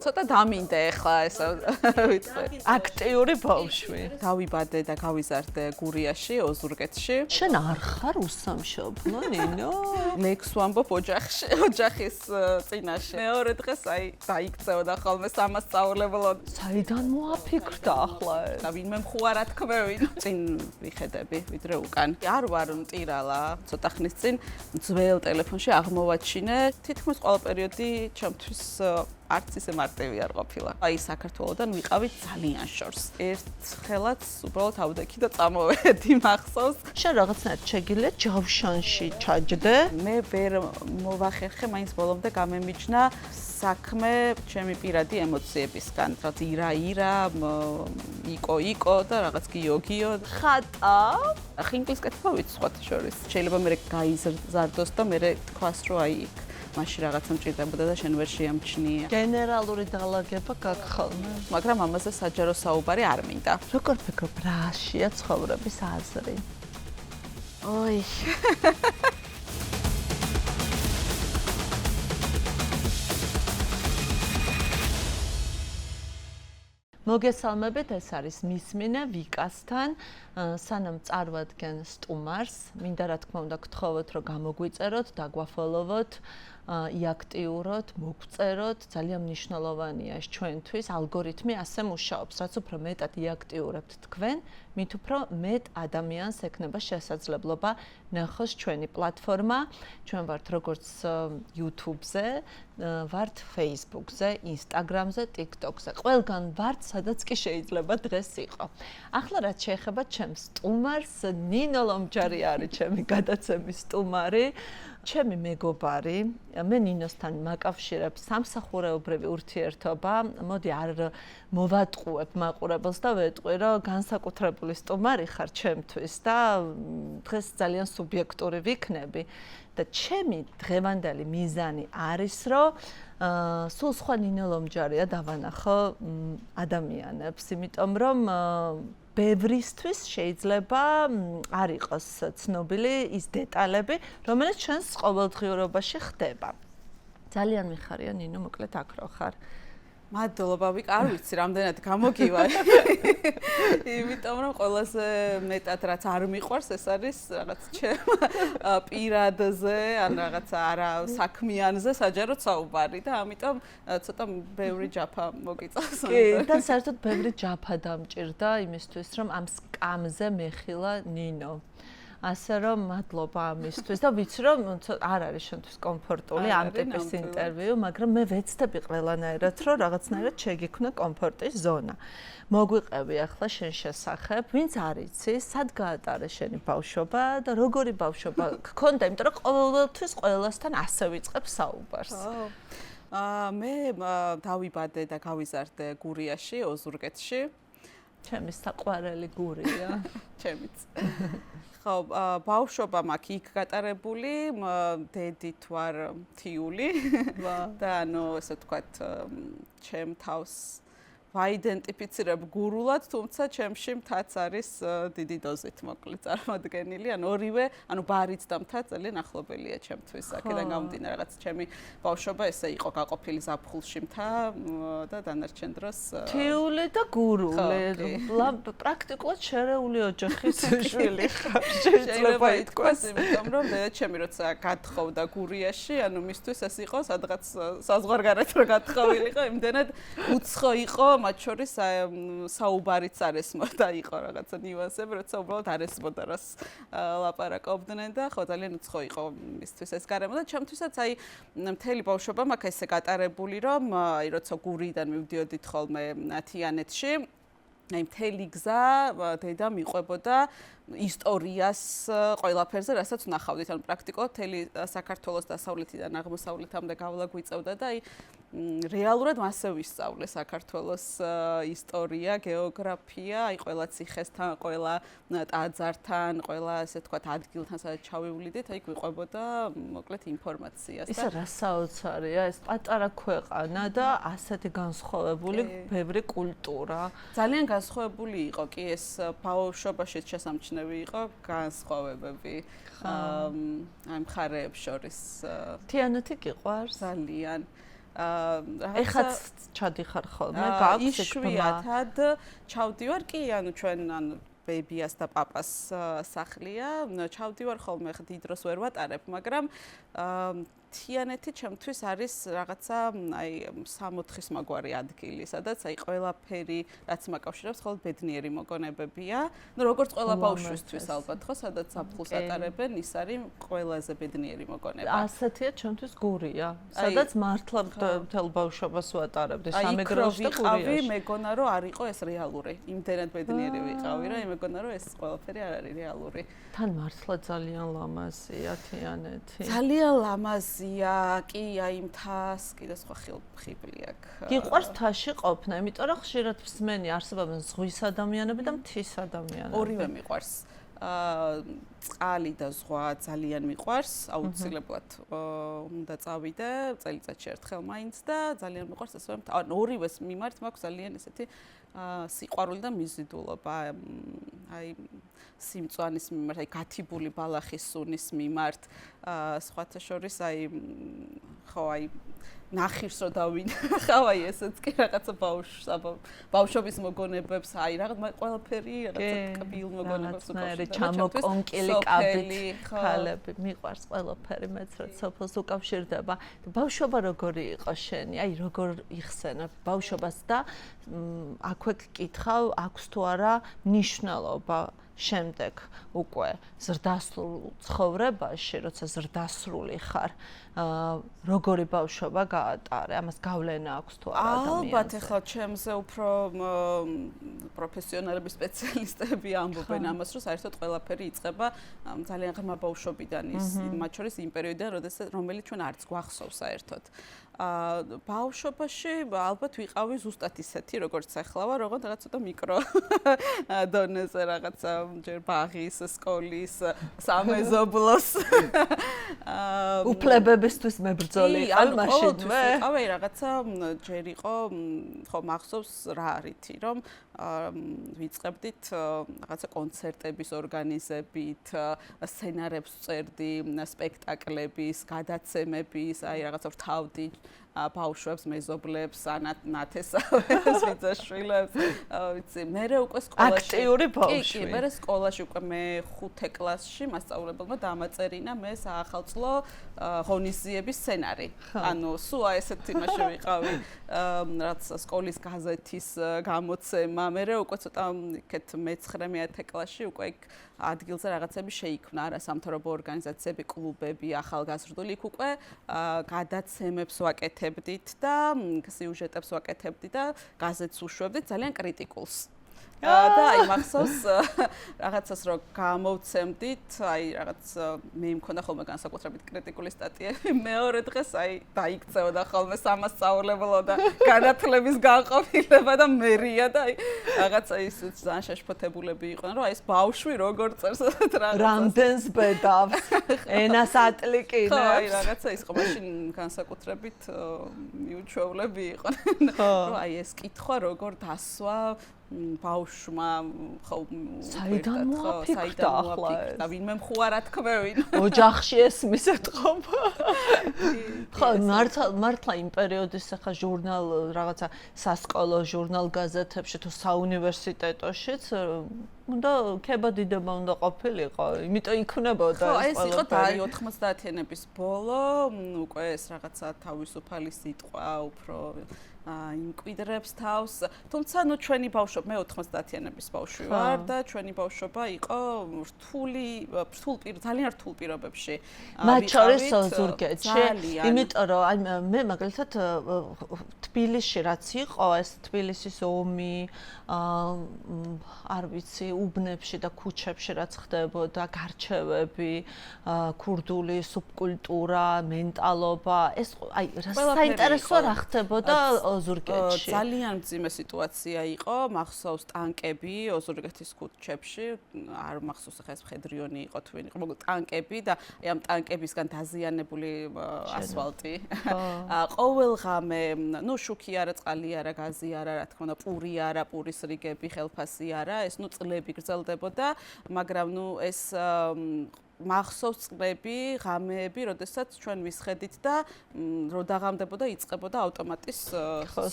ცოტა დამინდა ეხლა ესა ვიცი. აქტიური ბავშვი. დავიბადე და გავიზარდე გურიაში, ოზურგეთში. შენ არ ხარ უსამშობლო, ნინო? ლექს ვამბობ ოჯახის წინაშე. მეორე დღეს დაიქცეოდა ხოლმე სამასწავლებლად. საიდან მოაფიქრდა ახლა ეს? და ვინმე მხუარა თქმევინ. წინ ვიხედები, ვიდრე უკან. არ ვარ მტირალა, ცოტა ხნის წინ ძველ ტელეფონში აღმოვაჩინე. თითქმის ყველა პერიოდი ჩემთვის არც ისე მარტივი არ ყოფილა. აი საქართველოსდან ვიყავით ძალიან შორს. ერთხელაც უბრალოდ ავდექი და წამოვედი მახსოვს. შენ რაღაცნაირად შეგიძლია ჯავშანში ჩაჯდე? მე ვერ მოვახერხე, მაინც ბოლომდე გამემიჯნა საქმე ჩემი პირადი ემოციებისგან. რაღაც ირა, იკო და რაღაც გიო. ხატა? ახლა ინგლისს კეთება ვიცი სხვათა შორის. შეიძლება მე გაიზარდოს და მე თქვას რომ აი იქ მაშინ რაღაცა მჭირდებოდა და შენ ვერ შეამჩნია. გენერალური დაალაგება გაქვს ხოლმე. მაგრამ ამაზე საჯარო საუბარი არ მინდა. როგორ ფიქრობ, რაშია ცხოვრების აზრი? ოი. მოგესალმებით, ეს არის მისმინე ვიკასთან. სანამ წარვადგენ სტუმარს, მინდა რა თქმა უნდა გთხოვოთ, რომ გამოგვიწეროთ, დაგვაფოლოვოთ, იაქტიუროთ, მოგწეროთ, ძალიან მნიშვნელოვანია ეს ჩვენთვის. ალგორითმი ასე მუშაობს, რაც უფრო მეტად იაქტიურებთ თქვენ, მით უფრო მეტ ადამიანს ექნება შესაძლებლობა ნახოს ჩვენი პლატფორმა. ჩვენ ვართ როგორც YouTube-ზე, ვართ Facebook-ზე, Instagram-ზე, TikTok-ზე. ყველგან ვართ, სადაც კი შეიძლება დღეს იყო. ახლა რაც შეეხება ჩემს სტუმარს, ნინო ლომჯარი არის ჩემი გადაცემის სტუმარი. ჩემი მეგობარი, მე ნინოსთან მაკავშირებ სამსახურეობრივი ურთიერთობა. მოდი არ მოვატყუებ მაყურებელს და ვეტყვი, რომ განსაკუთრებული სტუმარი ხარ ჩემთვის და დღეს ძალიან სუბიექტური ვიქნები. და ჩემი დღევანდელი მიზანი არის, რომ სულ სხვა ნინო ლომჯარია დავანახო ადამიანებს, იმიტომ რომ ბევრისთვის შეიძლება არ იყოს ცნობილი ის დეტალები, რომელიც ჩვენს ყოველდღიურობაში ხდება. ძალიან მიხარია ნინო, მოკლედ აქ რო ხარ. მადლობა, არ ვიცი რამდენად გამოგივარ. იმიტომ რომ ყველაზე მეტად რაც არ მიყვარს, ეს არის რაღაც ჩემ პირადზე, ან რაღაც არა საქმიანზე საჯაროდ საუბარი და ამიტომ ცოტა ბევრი ჯაფა მოგიწევს. კი, და საერთოდ ბევრი ჯაფა დამჭირდა იმისთვის, რომ ამ სკამზე მეხილა ნინო. ასე რომ მადლობა ამისთვის და ვიცი რომ არ არის შენთვის კომფორტული ამ ტიპის ინტერვიუ, მაგრამ მე ვეცდები ყველანაირად რომ რაღაცნაირად შეგიქმნა კომფორტის ზონა. მოგვიყევი ახლა შენ შესახებ, ვინც არ იცი, სად გაატარე შენი ბავშვობა და როგორი ბავშვობა გქონდა, იმიტომ რომ ყოველთვის ყველასთან ასე ვიწყებ საუბარს. მე დავიბადე და გავიზარდე გურიაში, ოზურგეთში. ჩემი საყვარელი გურია. ჩემიც. ხო, ბავშვობა მაქვს იქ გატარებული, დედით ვარ მთიული და ანუ ესე ვთქვათ, ჩემ თავს ვაიდენტიფიცირებ გურულად, თუმცა ჩემში მთაც არის დიდი დოზით მოკლედ წარმოდგენილი, ანუ ორივე, ანუ ბარიც და მთა ძალიან ახლობელია ჩემთვის. აქედან გამომდინარე რაღაც ჩემი ბავშვობა ესე იყო გაყოფილი ზაფხულში მთა და დანარჩენ დროს მთიული და გურული. პრაქტიკულად შერეული ოჯახის შვილი ხარ, შეიძლება ითქვას, იმიტომ რომ ჩემი როცა გათხოვდა გურიაში, ანუ მისთვის ეს იყო სადღაც საზღვარგარეთ რო გათხოვილიყო, იმდენად უცხო იყო, მათ შორის საუბარიც არ ესმოდა, იყო რაღაცა ნიუანსები, როცა უბრალოდ არ ესმოდა რას ლაპარაკობდნენ და ხო ძალიან უცხო იყო მისთვის ეს გარემო და ჩემთვისაც აი მთელი ბავშვობა მაქვს ესე გატარებული, რომ აი როცა გურიდან მივდიოდით ხოლმე თიანეთში, აი მთელი გზა დედა მიყვებოდა ისტორიას ყველაფერზე, რასაც ვნახავდით, ანუ პრაქტიკულად მთელი საქართველოს დასავლეთიდან აღმოსავლეთამდე გავლა გვიწევდა და აი რეალურად მასე ვისწავლე საქართველოს ისტორია, გეოგრაფია, აი ყველა ციხესთან, ყველა ტაძართან, ყველა ასე თქვათ ადგილთან, სადაც ჩავივლიდით, აი გვიყვებოდა მოკლედ ინფორმაციას. ისა რა საოცარია, ეს პატარა ქვეყანა და ასეთი განსხვავებული ბევრი კულტურა. ძალიან განსხვავებული იყო კი ეს ბავშვობაში შესამჩნევი იყო განსხვავებები აი მხარეებს შორის. თიანეთი გიყვარს? ძალიან. ეხაც ჩადიხარ ხოლმე, გაქვს იშვიათად ჩავდივარ კი, ანუ ჩვენ ბებიას და პაპას სახლია, ჩავდივარ ხოლმე, ხა დიდ დროს ვერ ვატარებ, მაგრამ თიანეთი ჩემთვის არის რაღაცა აი 60 მაგვარი ადგილი, სადაც აი ყველაფერი რაც მაკავშირებს ხოლმე ბედნიერი მოგონებებია. ნუ როგორც ყველა ბავშვისთვის ალბათ ხო, სადაც საფხულს ატარებენ, ის არის ყველაზე ბედნიერი მოგონება. ასეთია ჩვენთვის გურია, სადაც მართლა მთელ ბავშვობას ვატარებდი სამეგრელოში და გურიაში. მეგონა რომ არ იყო ეს რეალური. იმდენად ბედნიერი ვიყავი, რომ იმეგონა რომ ეს ყველაფერი არ არის რეალური. თან მართლა ძალიან ლამაზია თიანეთი. ძალიან ლამაზია, კი, აი მთას კიდე სხვა ხიბლი აქვს. გიყვარს მთაში ყოფნა, იმიტომ რომ ხშირად მსმენი არსებობენ ზღვის ადამიანები და მთის ადამიანები. ორივე მიყვარს. წყალი და ზღვა ძალიან მიყვარს, აუცილებლად უნდა წავიდე წელიწადში ერთხელ მაინც და ძალიან მიყვარს ასევე ორივეს მიმართ მაქვს ძალიან ესეთი სიყვარული და მიზიდულობა. აი სიმწვანის მიმართ, აი გათიბული ბალახის სუნის მიმართ, სხვათა შორის აი ხო აი ნახირს რო დავინახავ, აი ესეც კი რაღაცა ბავშვობის მოგონებებს, აი რაღაც ყველაფერი რაღაცა კბილ მოგონებებს უკავშირდება. ჩამოკონკილი კაბით ხალები, მიყვარს ყველაფერი, მეც რაც სოფელს უკავშირდება. ბავშვობა როგორი იყო შენი? აი როგორ იხსენებ ბავშვობას და აქვე გკითხავ, აქვს თუ არა მნიშვნელობა შემდეგ უკვე ზრდასრულ ცხოვრებაში, როცა ზრდასრული ხარ, როგორი ბავშვობა გაატარე, ამას გავლენა აქვს თუ არა ადამიანზე? ალბათ, ახლა ჩემზე უფრო პროფესიონალები, სპეციალისტები ამბობენ ამას, რომ საერთოდ ყველაფერი იწყება ძალიან ღრმა ბავშვობიდან, მათ შორის იმ პერიოდიდან, რომელიც ჩვენ არც გვახსოვს საერთოდ. ბავშვობაში ალბათ ვიყავი ზუსტად ისეთი, როგორც ახლა ვარ, როგორც რაღაც ცოტა მიკრო დონეზე რაღაცა ჯერ ბაღის, სკოლის, სამეზობლოს. უფლებებისთვის მებრძოლი იყავ მაშინვე? ვიყავი რაღაცა ჯერ იყო, ხო მახსოვს რა რითი, რომ ვიწყებდით რაღაცა კონცერტების ორგანიზებით, სცენარებს ვწერდი, სპექტაკლების, გადაცემების, აი რაღაცა ვთავდი ბავშვებს, მეზობლებს, ნათესავებს, ბიძაშვილებს, ვიცი, მერე უკვე სკოლაში აქტიური ბავშვი. კი, მერე სკოლაში უკვე მე 5 კლასში მასწავლებელმა დამაწერინა მე საახალწლო ღონისძიების სცენარი. ანუ სულ ესეთ იმაში ვიყავი, რაც სკოლის გაზეთის გამოცემა, მერე უკვე ცოტა იქეთ მე-9-10 კლასში უკვე იქ ადგილზე რაღაცები შეიქმნა, არა სამთავრობო ორგანიზაციები, კლუბები, ახალგაზრდული, იქ უკვე გადაცემებს ვაკეთებდით და სიუჟეტებს ვაკეთებდით და გაზეთს უშვებდით ძალიან კრიტიკულს. და აი მახსოვს რაღაცას რო გამოვცემდით, აი რაღაც მე მქონდა ხოლმე განსაკუთრებით კრიტიკული სტატიები, მეორე დღეს აი დაიქცეოდა ხოლმე სამასწავლებლო და განათლების განყოფილება და მერია და აი რაღაცა ის ძალიან შეშფოთებულები იყვნენ, რომ აი ეს ბავშვი როგორ წერს რაღაცას. რამდენს ბედავს, ენას ატლიკინებს. ხო, აი რაღაცა ის ხო მაშინ განსაკუთრებით მიუჩვევლები იყვნენ, რომ აი ეს კითხვა როგორ დასვა ბავშვმა ხო საიდან მოაფიქრდა ახლა ეს? და ვინმე მხუარა თქმევინ. ოჯახში ესმის ეთყობა. ხო, მართლა იმ პერიოდის ახლა ჟურნალ რაღაცა სასკოლო ჟურნალ გაზეთებში თუ საუნივერსიტეტოშიც უნდა ქებადიდება უნდა ყოფილიყო, იმიტომ იქნებოდა ეს. ხო, ეს იყო და 90-იანების ბოლო, უკვე ეს რაღაცა თავისუფალი სიტყვა უფრო იმკვიდრებს თავს. თუმცა ნუ ჩვენი ბავშვობა, მე 90-იანების ბავშვი ვარ და ჩვენი ბავშვობა იყო ძალიან რთულ პირობებში. მათ შორის ზურგეთში, იმიტომ რომ აი მე მაგალითად თბილისში რაც იყო, ეს თბილისის ომი, არ ვიცი, უბნებში და ქუჩებში რაც ხდებოდა, გარჩევები, ქურდული სუბკულტურა, მენტალობა, ეს აი საინტერესო რა ხდებოდა ოზურგეთში. ძალიან მძიმე სიტუაცია იყო, მახსოვს ტანკები ოზურგეთის ქუჩებში, არ მახსოვს ახლა ეს მხედრიონი იყო თუ ვინ იყო, მოკლედ ტანკები და აი ამ ტანკებისგან დაზიანებული ასფალტი. ყოველ ღამე, ნუ შუქი არა, წყალი არა, გაზი არა, რა თქმა უნდა, პური არა, პურის რიგები, ხელფასი არა, ეს ნუ წლები გრძელდებოდა, მაგრამ ნუ ეს მახსოვს წლები, ღამეები, როდესაც ჩვენ ვისხედით და რო დაღამდებოდა იწყებოდა ავტომატის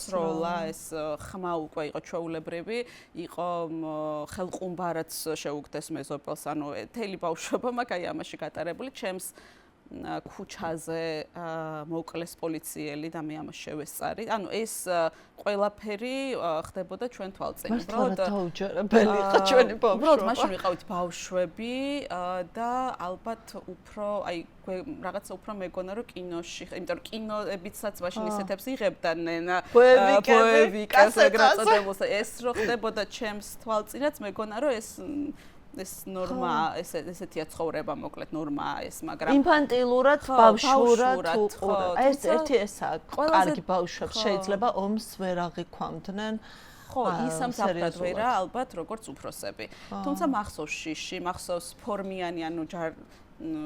სროლა, ეს ხმა უკვე იყო ჩვეულებრივი, იყო ხელყუმბარაც შეუგდეს მეზობელს, ანუ მთელი ბავშვობა მაქვს აი ამაში გატარებული, ჩემს ქუჩაზე მოკლეს პოლიციელი და მე ამას შევესწარი. ანუ ეს ყველაფერი ხდებოდა ჩვენ თვალწინ. უბრალოდ დაუჯერებელი იყო ჩვენი ბავშვობა. უბრალოდ მაშინ ვიყავით ბავშვები და ალბათ უფრო აი რაღაცა უფრო მეგონა რომ კინოში, იმიტომ რომ კინოებიცაც მაშინ ისეთებს იღებდნენ ბოევიკები, კასეტებს. ეს რო ხდებოდა ჩემს თვალწინაც მეგონა რომ ეს ნორმა, ესეთია ცხოვრება, მოკლედ ნორმაა ეს, მაგრამ ინფანტილურად, ბავშვურად უყურებ. ეს ერთი ესაა, კარგი ბავშვებს შეიძლება ომს ვერ აღიქვამდნენ. ხო, ისამ საფრთხად ვერა, ალბათ როგორც უფროსები. თუმცა მახსოვს შიში, მახსოვს ფორმიანი, ანუ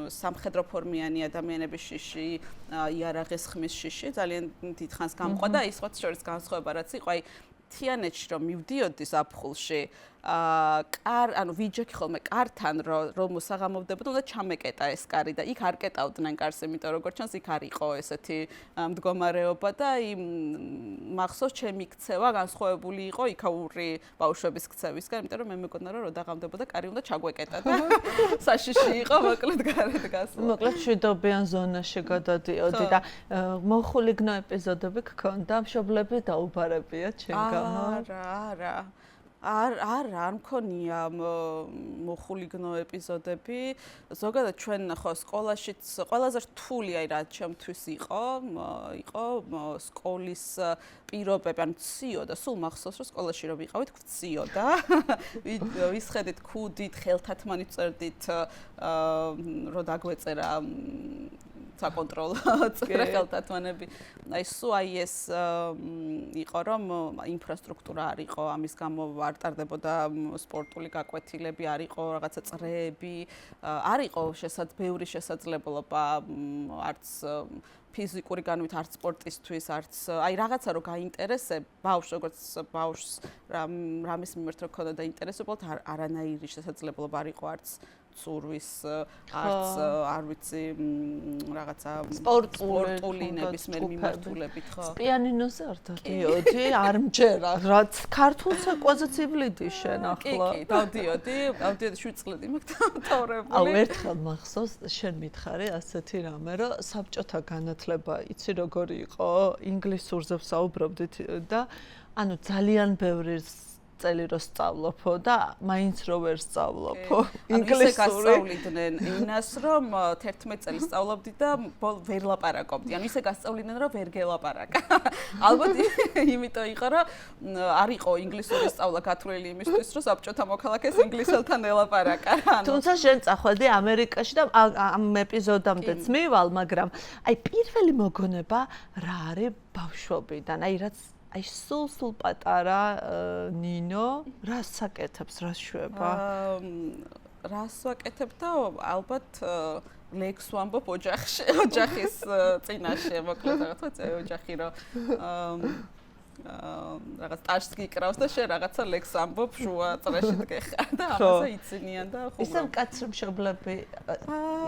სამხედრო ფორმიანი ადამიანების შიში, იარაღის ხმის შიში, ძალიან დიდხანს გამყვა და ის ხოთ შორის განსხვავება რაც იყო, აი თიანეთში რომ მივდიოდი ზაფხულში, ანუ ვიჯექი ხოლმე კართან რომ მოსაღამოვდებოდა, უნდა ჩამეკეტა ეს კარი და იქ არ კეტავდნენ კარს, იმიტომ როგორც ჩანს იქ არ იყო ესეთი მდგომარეობა და იმ მახსოვს ჩემი ქცევა განსხვავებული იყო იქაური ბავშვების ქცევისგან, იმიტომ რომ მე მეგონა რომ დაღამდებოდა კარი უნდა ჩაგვეკეტა და საშიში იყო მოკლედ გარეთ გასვლა. მოკლედ შვიდობიან ზონაში გადადიოდი და მოხულიგნო ეპიზოდები გქონდა, მშობლები დაუბარებია ჩემ გამო? არ მქონია მოხულიგნო ეპიზოდები. ზოგადად ჩვენ ხო სკოლაშიც ყველაზე რთული აი რა ჩემთვის იყო სკოლის პირობები, ანუ ვციოდა, სულ მახსოვს რომ სკოლაში რომ ვიყავით, ვციოდა. ვისხედით ქუდით, ხელთათმანი წერდით, რომ დაგვეწერა საკონტროლო წერა ხელთათმანები. აი სულ აი ეს იყო რომ ინფრასტრუქტურა არ იყო, ამის გამო არ ტარდებოდა სპორტული გაკვეთილები, არ იყო რაღაცა წრეები, არ იყო ბევრი შესაძლებლობა არც ფიზიკური განვით, არც სპორტისთვის, არც აი რაღაცა რო გაინტერესებ ბავშვს, როგორც ბავშვს რამის მიმართ რო ქონდა დაინტერესებულად, არანაირი შესაძლებლობა არ იყო არც ცურვის, არც არ ვიცი რაღაცა სპორტული ნებისმიერ მიმართულებით, ხო? პიანინოზე არ დადიოდი, არ მჯერა, რაც ქართულ ცეკვაზე ცივლიდი შენ ახლა. კი, დავდიოდი 7 წლები მაქვს დავტოვებული. აუ, ერთხელ მახსოვს, შენ მითხარი ასეთი რამე, რომ საბჭოთა განათლება, იცი როგორი იყო, ინგლისურზე ვსაუბრობდით და ანუ ძალიან ბევრი წელი რო სწავლობო და მაინც რო ვერ სწავლობო ინგლისური. ისე გასწავლიდნენ ინას, რომ 11 წელი სწავლობდი და ვერ ლაპარაკობდი. ანუ ისე გასწავლიდნენ, რომ ვერ გელაპარაკა. ალბათ იმიტომ იყო, რომ არ იყო ინგლისურის სწავლა გათვლილი იმისთვის, რომ საბჭოთა მოქალაქეს ინგლისელთან ელაპარაკა. თუმცა შენ წახვედი ამერიკაში და ამ ეპიზოდამდეც მივალ, მაგრამ აი პირველი მოგონება რა არის ბავშვობიდან? აი რაც აი სულ პატარა ნინო რას საკეთებს, რას შვება? რას ვაკეთებ და ალბათ ლექს ვამბობ ოჯახის წინაშე, მოკლედ რაღაცა ოჯახი რომ რაღაც ტაშს გიკრავს და შენ რაღაცა ლექს ამბობ შუა წრეში დგეხარ და ამაზე იცინიან და ხუმრობ. ისე მკაცრი მშობლები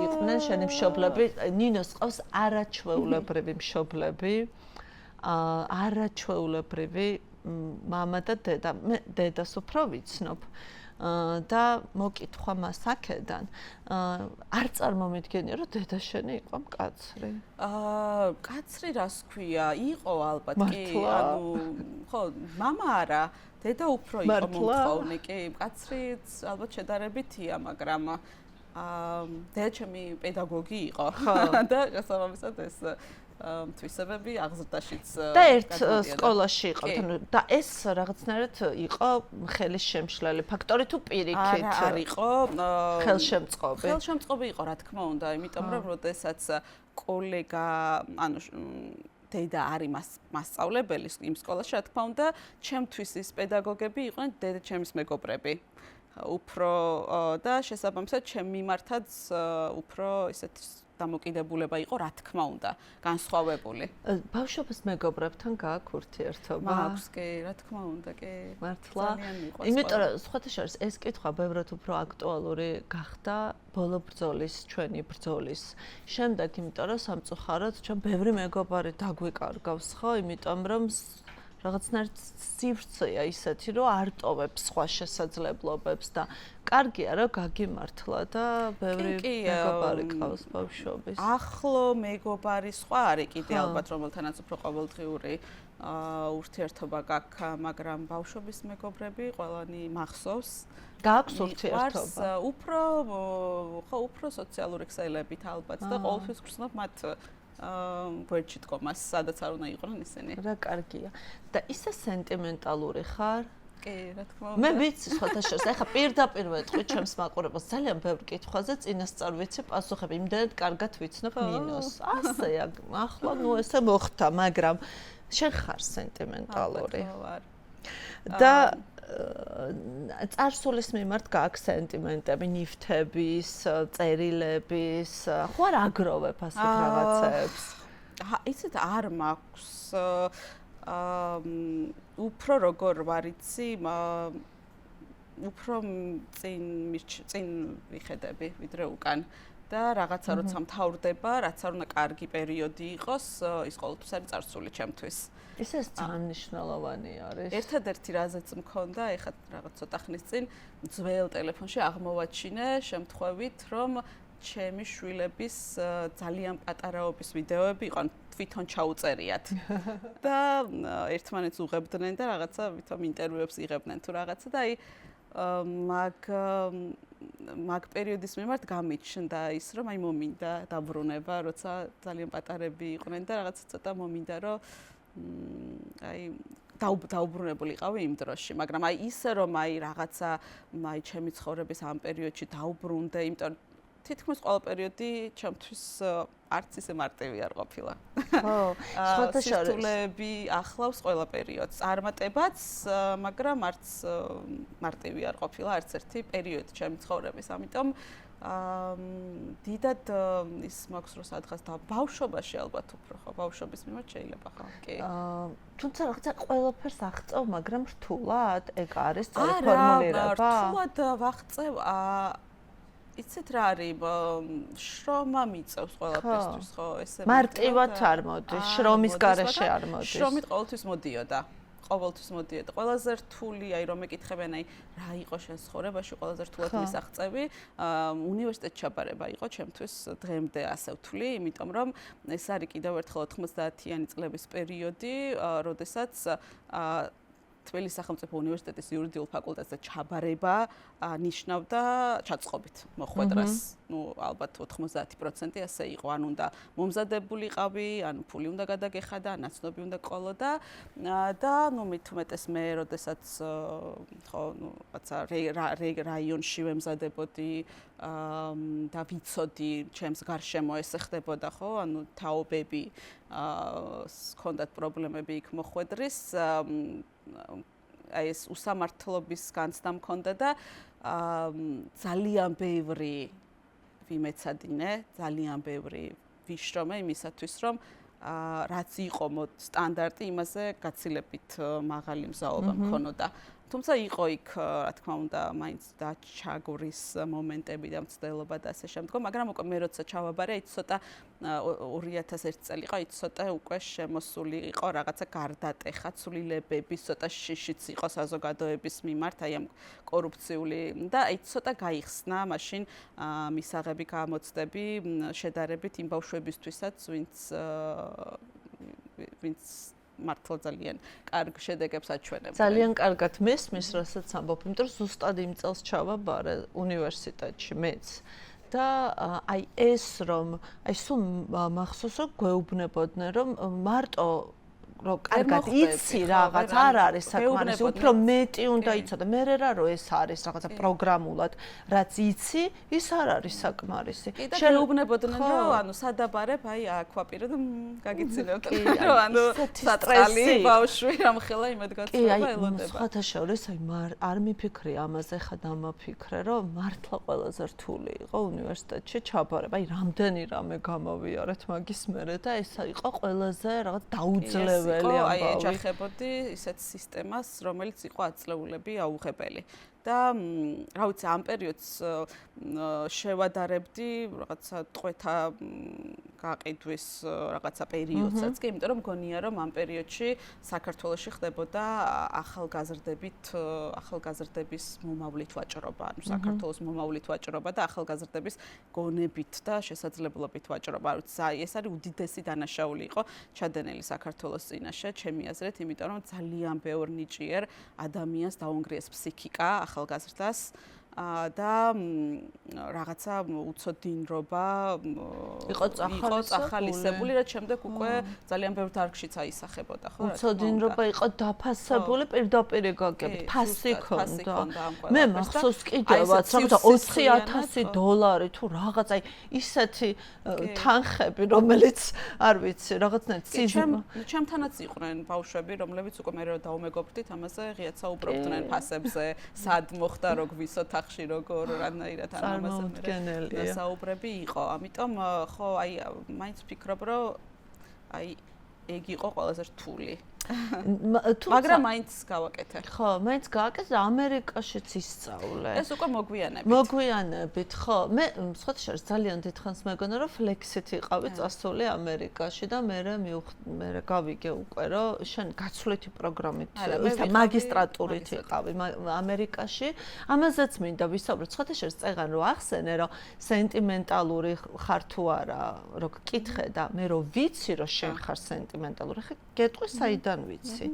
იყვნენ შენი მშობლები, ნინოს ყავს არაჩვეულებრივი მშობლები. არაჩვეულებრივი მამა და დედა. მე დედას უფრო ვიცნობ და მოკითხვა მას აქედან. არ წარმომიდგენია, რომ დედა შენი იყო მკაცრი. მკაცრი რას ქვია? იყო ალბათ კი, ანუ ხო, მამა არა, დედა უფრო იყო მომთხოვნი, კი, მკაცრიც ალბათ შედარებითია, მაგრამ დედა ჩემი პედაგოგი იყო და შესაბამისად ეს თვისებები აღზრდაშიც და ერთ სკოლაში იყავთ, ანუ და ეს რაღაცნაირად იყო ხელის შემშლელი ფაქტორი თუ პირიქით არ იყო ხელშემწყობი. ხელშემწყობი იყო, რა თქმა უნდა, იმიტომ რომ როდესაც კოლეგა, ანუ დედა არის მასწავლებელი იმ სკოლაში, რა თქმა უნდა, ჩემთვის ის პედაგოგები იყვნენ დედა ჩემის მეგობრები. უფრო და შესაბამისად ჩემ მიმართაც უფრო ისეთი დამოკიდებულება იყო, რა თქმა უნდა, განსხვავებული. ბავშვობის მეგობრებთან გააქვს ურთიერთობა? მაქვს, კი, რა თქმა უნდა, კი. მართლა. ძალიან მიყვარს. იმიტომ რომ სხვათა შორის ეს კითხვა ბევრად უფრო აქტუალური გახდა ბოლო ბრძოლის, ჩვენი ბრძოლის შემდეგ, იმიტომ რომ სამწუხაროდ ჩვენ ბევრი მეგობარი დაგვიკარგავს, ხო, იმიტომ რომ რაღაცნაირად სივრცეა ისეთი, რომ არ ტოვებს სხვა შესაძლებლობებს და კარგია რომ გაგიმართლა და ბევრი მეგობარი ყავს ბავშვობის. ახლო მეგობარი სხვა არის კიდე ალბათ, რომელთანაც უფრო ყოველდღიური ურთიერთობა გაქვს, მაგრამ ბავშვობის მეგობრები ყველანი მახსოვს. გააქვს ურთიერთობა? უფრო სოციალური ქსელებით ალბათ და ყოველთვის გრძნობ მათ გვერდში დგომას, სადაც არ უნდა იყვნენ ისინი. რა კარგია. და ისე სენტიმენტალური ხარ? კი, რა თქმა უნდა. მე ვიცი სხვათა შორის, ეხლა პირდაპირ ვეთქვი ჩემს მაყურებელს, ძალიან ბევრ კითხვაზე წინასწარ ვიცი პასუხები, იმდენად კარგად ვიცნობ მინოს. ასეა, ახლა ნუ ესე მოხდა, მაგრამ შენ ხარ სენტიმენტალური. და წარსულის მიმართ გააქვს სენტიმენტები, ნივთების, წერილების, ხო არ აგროვებ ასეთ რაღაცებს? იცით, არ მაქვს. უფრო როგორ ვარ იცი, უფრო წინ ვიხედები, ვიდრე უკან. და რაღაცა როცა მთავრდება, რაც არ უნდა კარგი პერიოდი იყოს, ის ყოველთვის არის წარსული ჩემთვის. ეს ძალიან მნიშვნელოვანი არის. ერთადერთი რაზეც მქონდა, ეხლა რაღაც ცოტა ხნის წინ ძველ ტელეფონში აღმოვაჩინე შემთხვევით, რომ ჩემი შვილების ძალიან პატარაობის ვიდეოები იყვნენ, თვითონ ჩაუწერიათ. და ერთმანეთს უღებდნენ და რაღაცა ვითომ ინტერვიუებს იღებდნენ თუ რაღაცა და აი მაგ პერიოდის მიმართ გამიჩნდა ის, რომ აი მომინდა დაბრუნება, როცა ძალიან პატარები იყვნენ და რაღაცა ცოტა მომინდა, რომ აი დაუბრუნებული იყავი იმ დროში, მაგრამ აი ისე რომ აი რაღაცა აი ჩემი ცხოვრების ამ პერიოდში დაუბრუნდე, იმიტომ თითქმის ყველა პერიოდი ჩემთვის არც ისე მარტივი არ ყოფილა. ხო, სხვათა შორის სირთულეები ახლავს ყველა პერიოდს, წარმატებაც, მაგრამ არც მარტივი არ ყოფილა არც ერთი პერიოდი ჩემი ცხოვრების, ამიტომ დიდად ის მაქვს რომ სადღაც და ბავშვობაში ალბათ უფრო ხო, ბავშვობის მიმართ შეიძლება ხო, კი. თუმცა რაღაცა ყველაფერს აღწევ, მაგრამ რთულად, ეგ არის სწორი ფორმულირება? რთულად ვაღწევ, იცით რა არის, შრომა მიწევს ყველაფერთვის, ხო, ესე მარტივად არ მოდის, შრომის გარეშე არ მოდის. შრომით ყოველთვის მოდიოდა. ყოველთვის მოდიოდა. ყველაზე რთული, აი რომ ეკითხებენ, აი რა იყო შენ ცხოვრებაში, ყველაზე რთულად მისაღწევი, უნივერსიტეტ ჩაბარება იყო ჩემთვის დღემდე ასე ვთვლი, იმიტომ რომ ეს არის კიდევ ერთხელ 90-იანი წლების პერიოდი, როდესაც თბილისის სახელმწიფო უნივერსიტეტის იურიდიულ ფაკულტეტზე ჩაბარება ნიშნავდა ჩაწყობით მოხვედრას. ნუ ალბათ 90% ასე იყო, ან უნდა მომზადებულიყავი, ან ფული უნდა გადაგეხადა, ან ნაცნობი უნდა ყოლო და ნუ მით უმეტეს მე, როდესაც ხო, ნუ რაცა რაიონში ვემზადებოდი და ვიცოდი, ჩემს გარშემო ესე ხდებოდა, ხო, ანუ თაობები ჰქონდათ პრობლემები იქ მოხვედრის აი ეს უსამართლობის განცდა მქონდა და ძალიან ბევრი ვიმეცადინე, ძალიან ბევრი ვიშრომე იმისათვის, რომ რაც იყო სტანდარტი, იმაზე გაცილებით მაღალი მზაობა მქონოდა. თუმცა იყო იქ, რა თქმა უნდა, მაინც დაჩაგვრის მომენტები და მცდელობა და ასე შემდგომ, მაგრამ უკვე მე როცა ჩავაბარე, აი ცოტა 2001 წელი იყო, აი ცოტა უკვე შემოსული იყო რაღაცა გარდატეხა ცვლილებები, ცოტა შიშიც იყო საზოგადოების მიმართ, აი ამ კორუფციული და აი ცოტა გაიხსნა მაშინ მისაღები გამოცდები შედარებით იმ ბავშვებისთვისაც, ვინც მართლა ძალიან კარგ შედეგებს აჩვენებდნენ. ძალიან კარგად მესმის, რასაც ამბობ, იმიტომ რომ ზუსტად იმ წელს ჩავაბარე უნივერსიტეტში მეც. და აი ეს რომ, აი სულ მახსოვს რომ გვეუბნებოდნენ რომ მარტო რომ კარგად იცი რაღაც არ არის საკმარისი, უფრო მეტი უნდა იცოდე. მე რა რომ ეს არის რაღაცა პროგრამულად, რაც იცი, ის არ არის საკმარისი. შენ უუბნებოდნენ რომ ანუ სადაბარებ, აი აქვაპირე და გაგიცინებთ რომ ანუ საწყალი ბავშვი რამხელა იმედგაცრუება ელოდება. სხვათა შორის აი არ მიფიქრი ამაზე, ხა დამაფიქრე რომ მართლა ყველაზე რთული იყო უნივერსიტეტში ჩაბარება. აი რამდენი რამე გამოვიარეთ მაგის მერე და ეს იყო ყველაზე რაღაც დაუძლეველი ამბავი. აი ეჯახებოდი ისეთ სისტემას, რომელიც იყო აწლეულები აუღებელი. და რა ვიცი ამ პერიოდს შევადარებდი რაღაცა ტყვეთა გაყიდვის რაღაცა პერიოდსაც კი, იმიტომ რომ მგონია რომ ამ პერიოდში საქართველოში ხდებოდა ახალგაზრდების მომავლით ვაჭრობა, ანუ საქართველოს მომავლით ვაჭრობა და ახალგაზრდების გონებით და შესაძლებლობით ვაჭრობა. რა ვიცი, ეს არის უდიდესი დანაშაული იყო ჩადენილი საქართველოს წინაშე, ჩემი აზრით, იმიტომ რომ ძალიან ბევრ ნიჭიერ ადამიანს დაუნგრიეს ფსიქიკა ახალგაზრდას და რაღაცა უცოდინრობა იყო წახალისებული, რაც შემდეგ უკვე ძალიან ბევრ დარგშიც აისახებოდა, ხო? უცოდინრობა იყო დაფასებული პირდაპირ გაგებით, ფასი ქონდა. მე მახსოვს კიდევაც რაღაცა $20,000 თუ რაღაც აი ისეთი თანხები, რომელიც არ ვიცი, რაღაცნაირად სიზმრა. ჩემთანაც იყვნენ ბავშვები, რომლებიც უკვე მე რომ დაუმეგობრდით, ამაზე ღიად საუბრობდნენ ფასებზე, სად მოხდა რო გვისოთ ახში როგორ რანაირად ამაზე საუბრები იყო. ამიტომ ხო აი მაინც ვფიქრობ რომ აი ეგ იყო ყველაზე რთული. მაგრამ მაინც გავაკეთე. ხო, მაინც გავაკეთე და ამერიკაშიც ისწავლე. ეს უკვე მოგვიანებით. მოგვიანებით, ხო. მე სხვათა შორის ძალიან დიდხანს მეგონა რომ ფლექსით იყავი წასული ამერიკაში და მე გავიგე უკვე რომ შენ გაცვლითი პროგრამით ისა მაგისტრატურით იყავი ამერიკაში. ამაზეც მინდა ვისაუბროთ. სხვათა შორის წეგან რომ ახსენე რომ სენტიმენტალური ხარ თუ არა, რო გკითხე და მე რო ვიცი რომ შენ ხარ სენტიმენტალური, ხე გეტყვი საიდან ვიცი.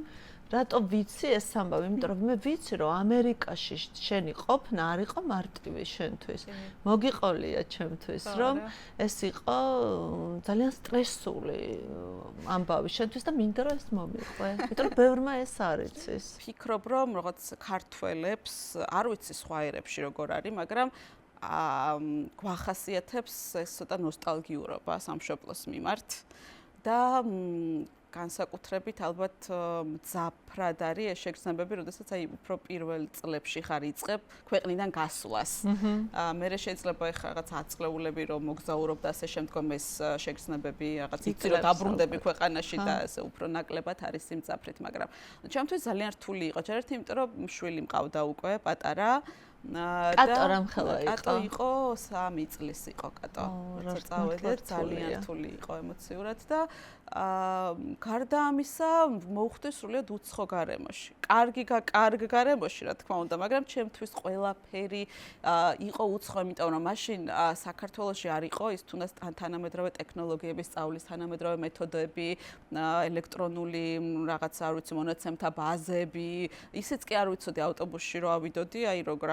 რატო ვიცი ეს ამბავი? იმიტომ რომ მე ვიცი რომ ამერიკაში შენი ყოფნა არ იყო მარტივი შენთვის. მოგიყოლია ჩემთვის რომ ეს იყო ძალიან სტრესული ამბავი შენთვის და მინდა რომ ეს მომიყვე. იმიტომ რომ ბევრმა ეს არ იცის. ვფიქრობ რომ რაღაც ქართველებს არ ვიცი სხვა ერებში როგორ არის, მაგრამ გვახასიათებს ეს ცოტა ნოსტალგიურობა სამშობლოს მიმართ და განსაკუთრებით ალბათ მძაფრად არის ეს შეგრძნებები, როდესაც აი უფრო პირველ წლებში ხარ იწყებ ქვეყნიდან გასვლას. მე შეიძლება ეხლა რაღაც აწლეულები რომ მოგზაურობ და ასე შემდგომ ეს შეგრძნებები რაღაც იცი რომ დაბრუნდები ქვეყანაში და ასე უფრო ნაკლებად არის სიმძაფრით, მაგრამ ჩემთვის ძალიან რთული იყო. ჯერთ იმიტომ რომ შვილი მყავდა უკვე პატარა კატო რამხელა იყო? კატო იყო 3 წლის იყო კატო. როცა წავედით ძალიან რთული იყო ემოციურად და გარდა ამისა მოვხვდი სრულიად უცხო გარემოში. კარგ გარემოში რა თქმა უნდა, მაგრამ ჩემთვის ყველაფერი იყო უცხო, იმიტომ რომ მაშინ საქართველოში არ იყო ის თუნდაც თანამედროვე ტექნოლოგიების სწავლის თანამედროვე მეთოდები, ელექტრონული რაღაცა არ ვიცი მონაცემთა ბაზები, ისიც კი არ ვიცოდი ავტობუსში რო ავიდოდი, აი როგორ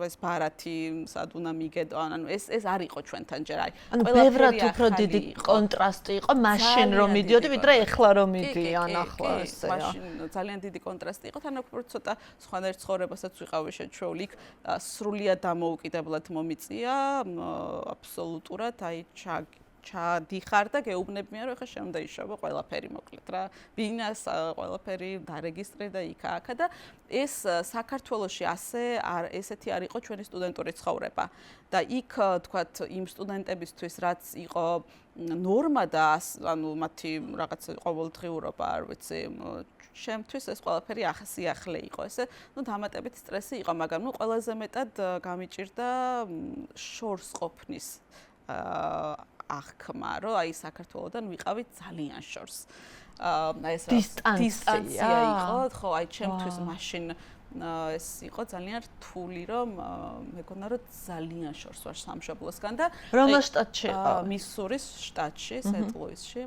ეს ბარათი სად უნდა მიგედო, ანუ ეს არ იყო ჩვენთან ჯერ აი. ანუ ბევრად უფრო დიდი კონტრასტი იყო მაშინ რომ მიდიოდი, ვიდრე ეხლა რომ მიდიან ახლა ესეა. მაშინ ძალიან დიდი კონტრასტი იყო, თან უფრო ცოტა სხვანაირ ცხოვრებასაც ვიყავი შეჩვეული, იქ სრულიად დამოუკიდებლად მომიწია, აბსოლუტურად აი ჩადიხარ და გეუბნებიან რომ ეხლა შენ უნდა იშოვო ყველაფერი მოკლედ რა. ბინას ყველაფერი დარეგისტრირე და იქა და ეს საქართველოში ესეთი არ იყო ჩვენი სტუდენტური ცხოვრება. და იქ თქვათ იმ სტუდენტებისთვის რაც იყო ნორმა და ანუ მათი რაღაც ყოველდღიურობა, არ ვიცი, შემთთვის ეს ყველაფერი ახსიახლე იყო. ესე დამატებით სტრესი იყო, მაგრამ ყველაზე მეტად გამიჭირდა შორს ყოფნის ახკმა, რომ აი საქართველოდან ვიყავი ძალიან შორს. აი ეს დისტანცია იყო, ხო, აი ჩემთვის მაშინ ეს იყო ძალიან რთული, რომ მეგონა რომ ძალიან შორს ვარ სამშობლოსგან და რომელ შტატში იყო? მისურის შტატში, სენტ-ლუისში,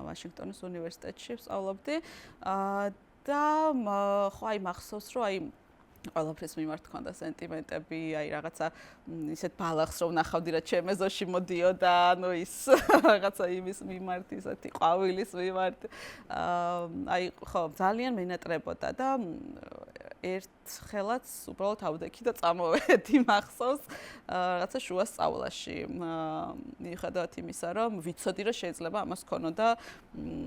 ვაშინგტონის უნივერსიტეტში ვსწავლობდი. და ხო აი მახსოვს რომ აი ყველაფრის მიმართ ქონდა სენტიმენტები, აი რაღაცა ისეთ ბალახს რომ ნახავდი რა ჩემ ეზოში მოდიოდა, ანუ ის რაღაცა იმის მიმართ, ისეთი ყვავილის მიმართ. აი ხო, ძალიან მენატრებოდა და ერთხელაც უბრალოდ ავდექი და წამოვედი მახსოვს რაღაცა შუა სწავლაში. მიუხედავად იმისა, რომ ვიცოდი რომ შეიძლება ამას ქონოდა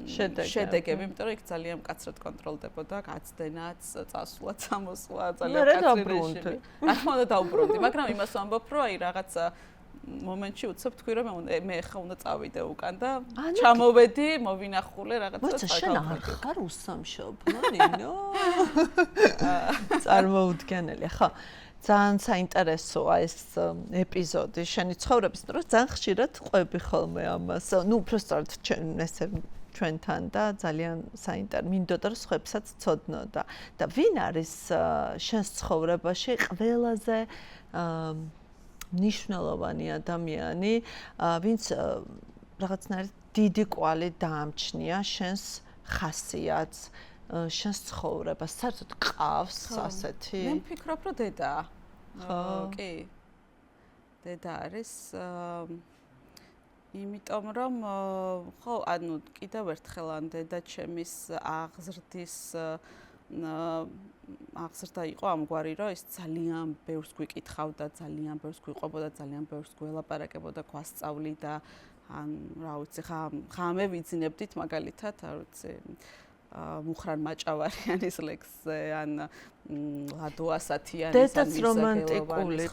შედეგები, იმიტომ რომ იქ ძალიან მკაცრად კონტროლდებოდა გაცდენაც, წასვლაც, ამოსვლა, ძალიან მკაცრი რეჟიმი. რა თქმა უნდა დაუბრუნდი, მაგრამ იმას ვამბობ, რომ აი რაღაცა მომენტში უცებ თქვი რომ მე ხა უნდა წავიდე უკან და ჩამოვედი, მოვინახულე რაღაცა მოიცა შენ არ ხარ უსამშობლო, ნინო? წარმოუდგენელი, ხო. ძალიან საინტერესოა ეს ეპიზოდი შენი ცხოვრების, რომ ძალიან ხშირად ყვები ხოლმე ამას. ნუ უბრალოდ ჩვენთან და ძალიან მინდოდა რომ სხვებსაც ცოდნოდა. და ვინ არის შენს ცხოვრებაში ყველაზე მნიშვნელოვანი ადამიანი, ვინც რაღაცნაირად დიდი კვალი დაამჩნია შენს ხასიათს, შენს ცხოვრებას, საერთოდ ყავს ასეთი? მე ვფიქრობ, რომ დედაა. კი. დედა არის იმიტომ რომ ხო, ანუ კიდევ ერთხელ ან დედა ჩემის აღზრდა იყო ამგვარი, რომ ის ძალიან ბევრს გვიკითხავდა, ძალიან ბევრს გვიყვებოდა, ძალიან ბევრს გველაპარაკებოდა, გვასწავლიდა, ან რა ვიცი, ხამე ვიძინებდით მაგალითად, რა ვიცი, მუხრან მაჭავარიანის ლექსზე, ან ლადო ასათიანის დედაც რომანტიკული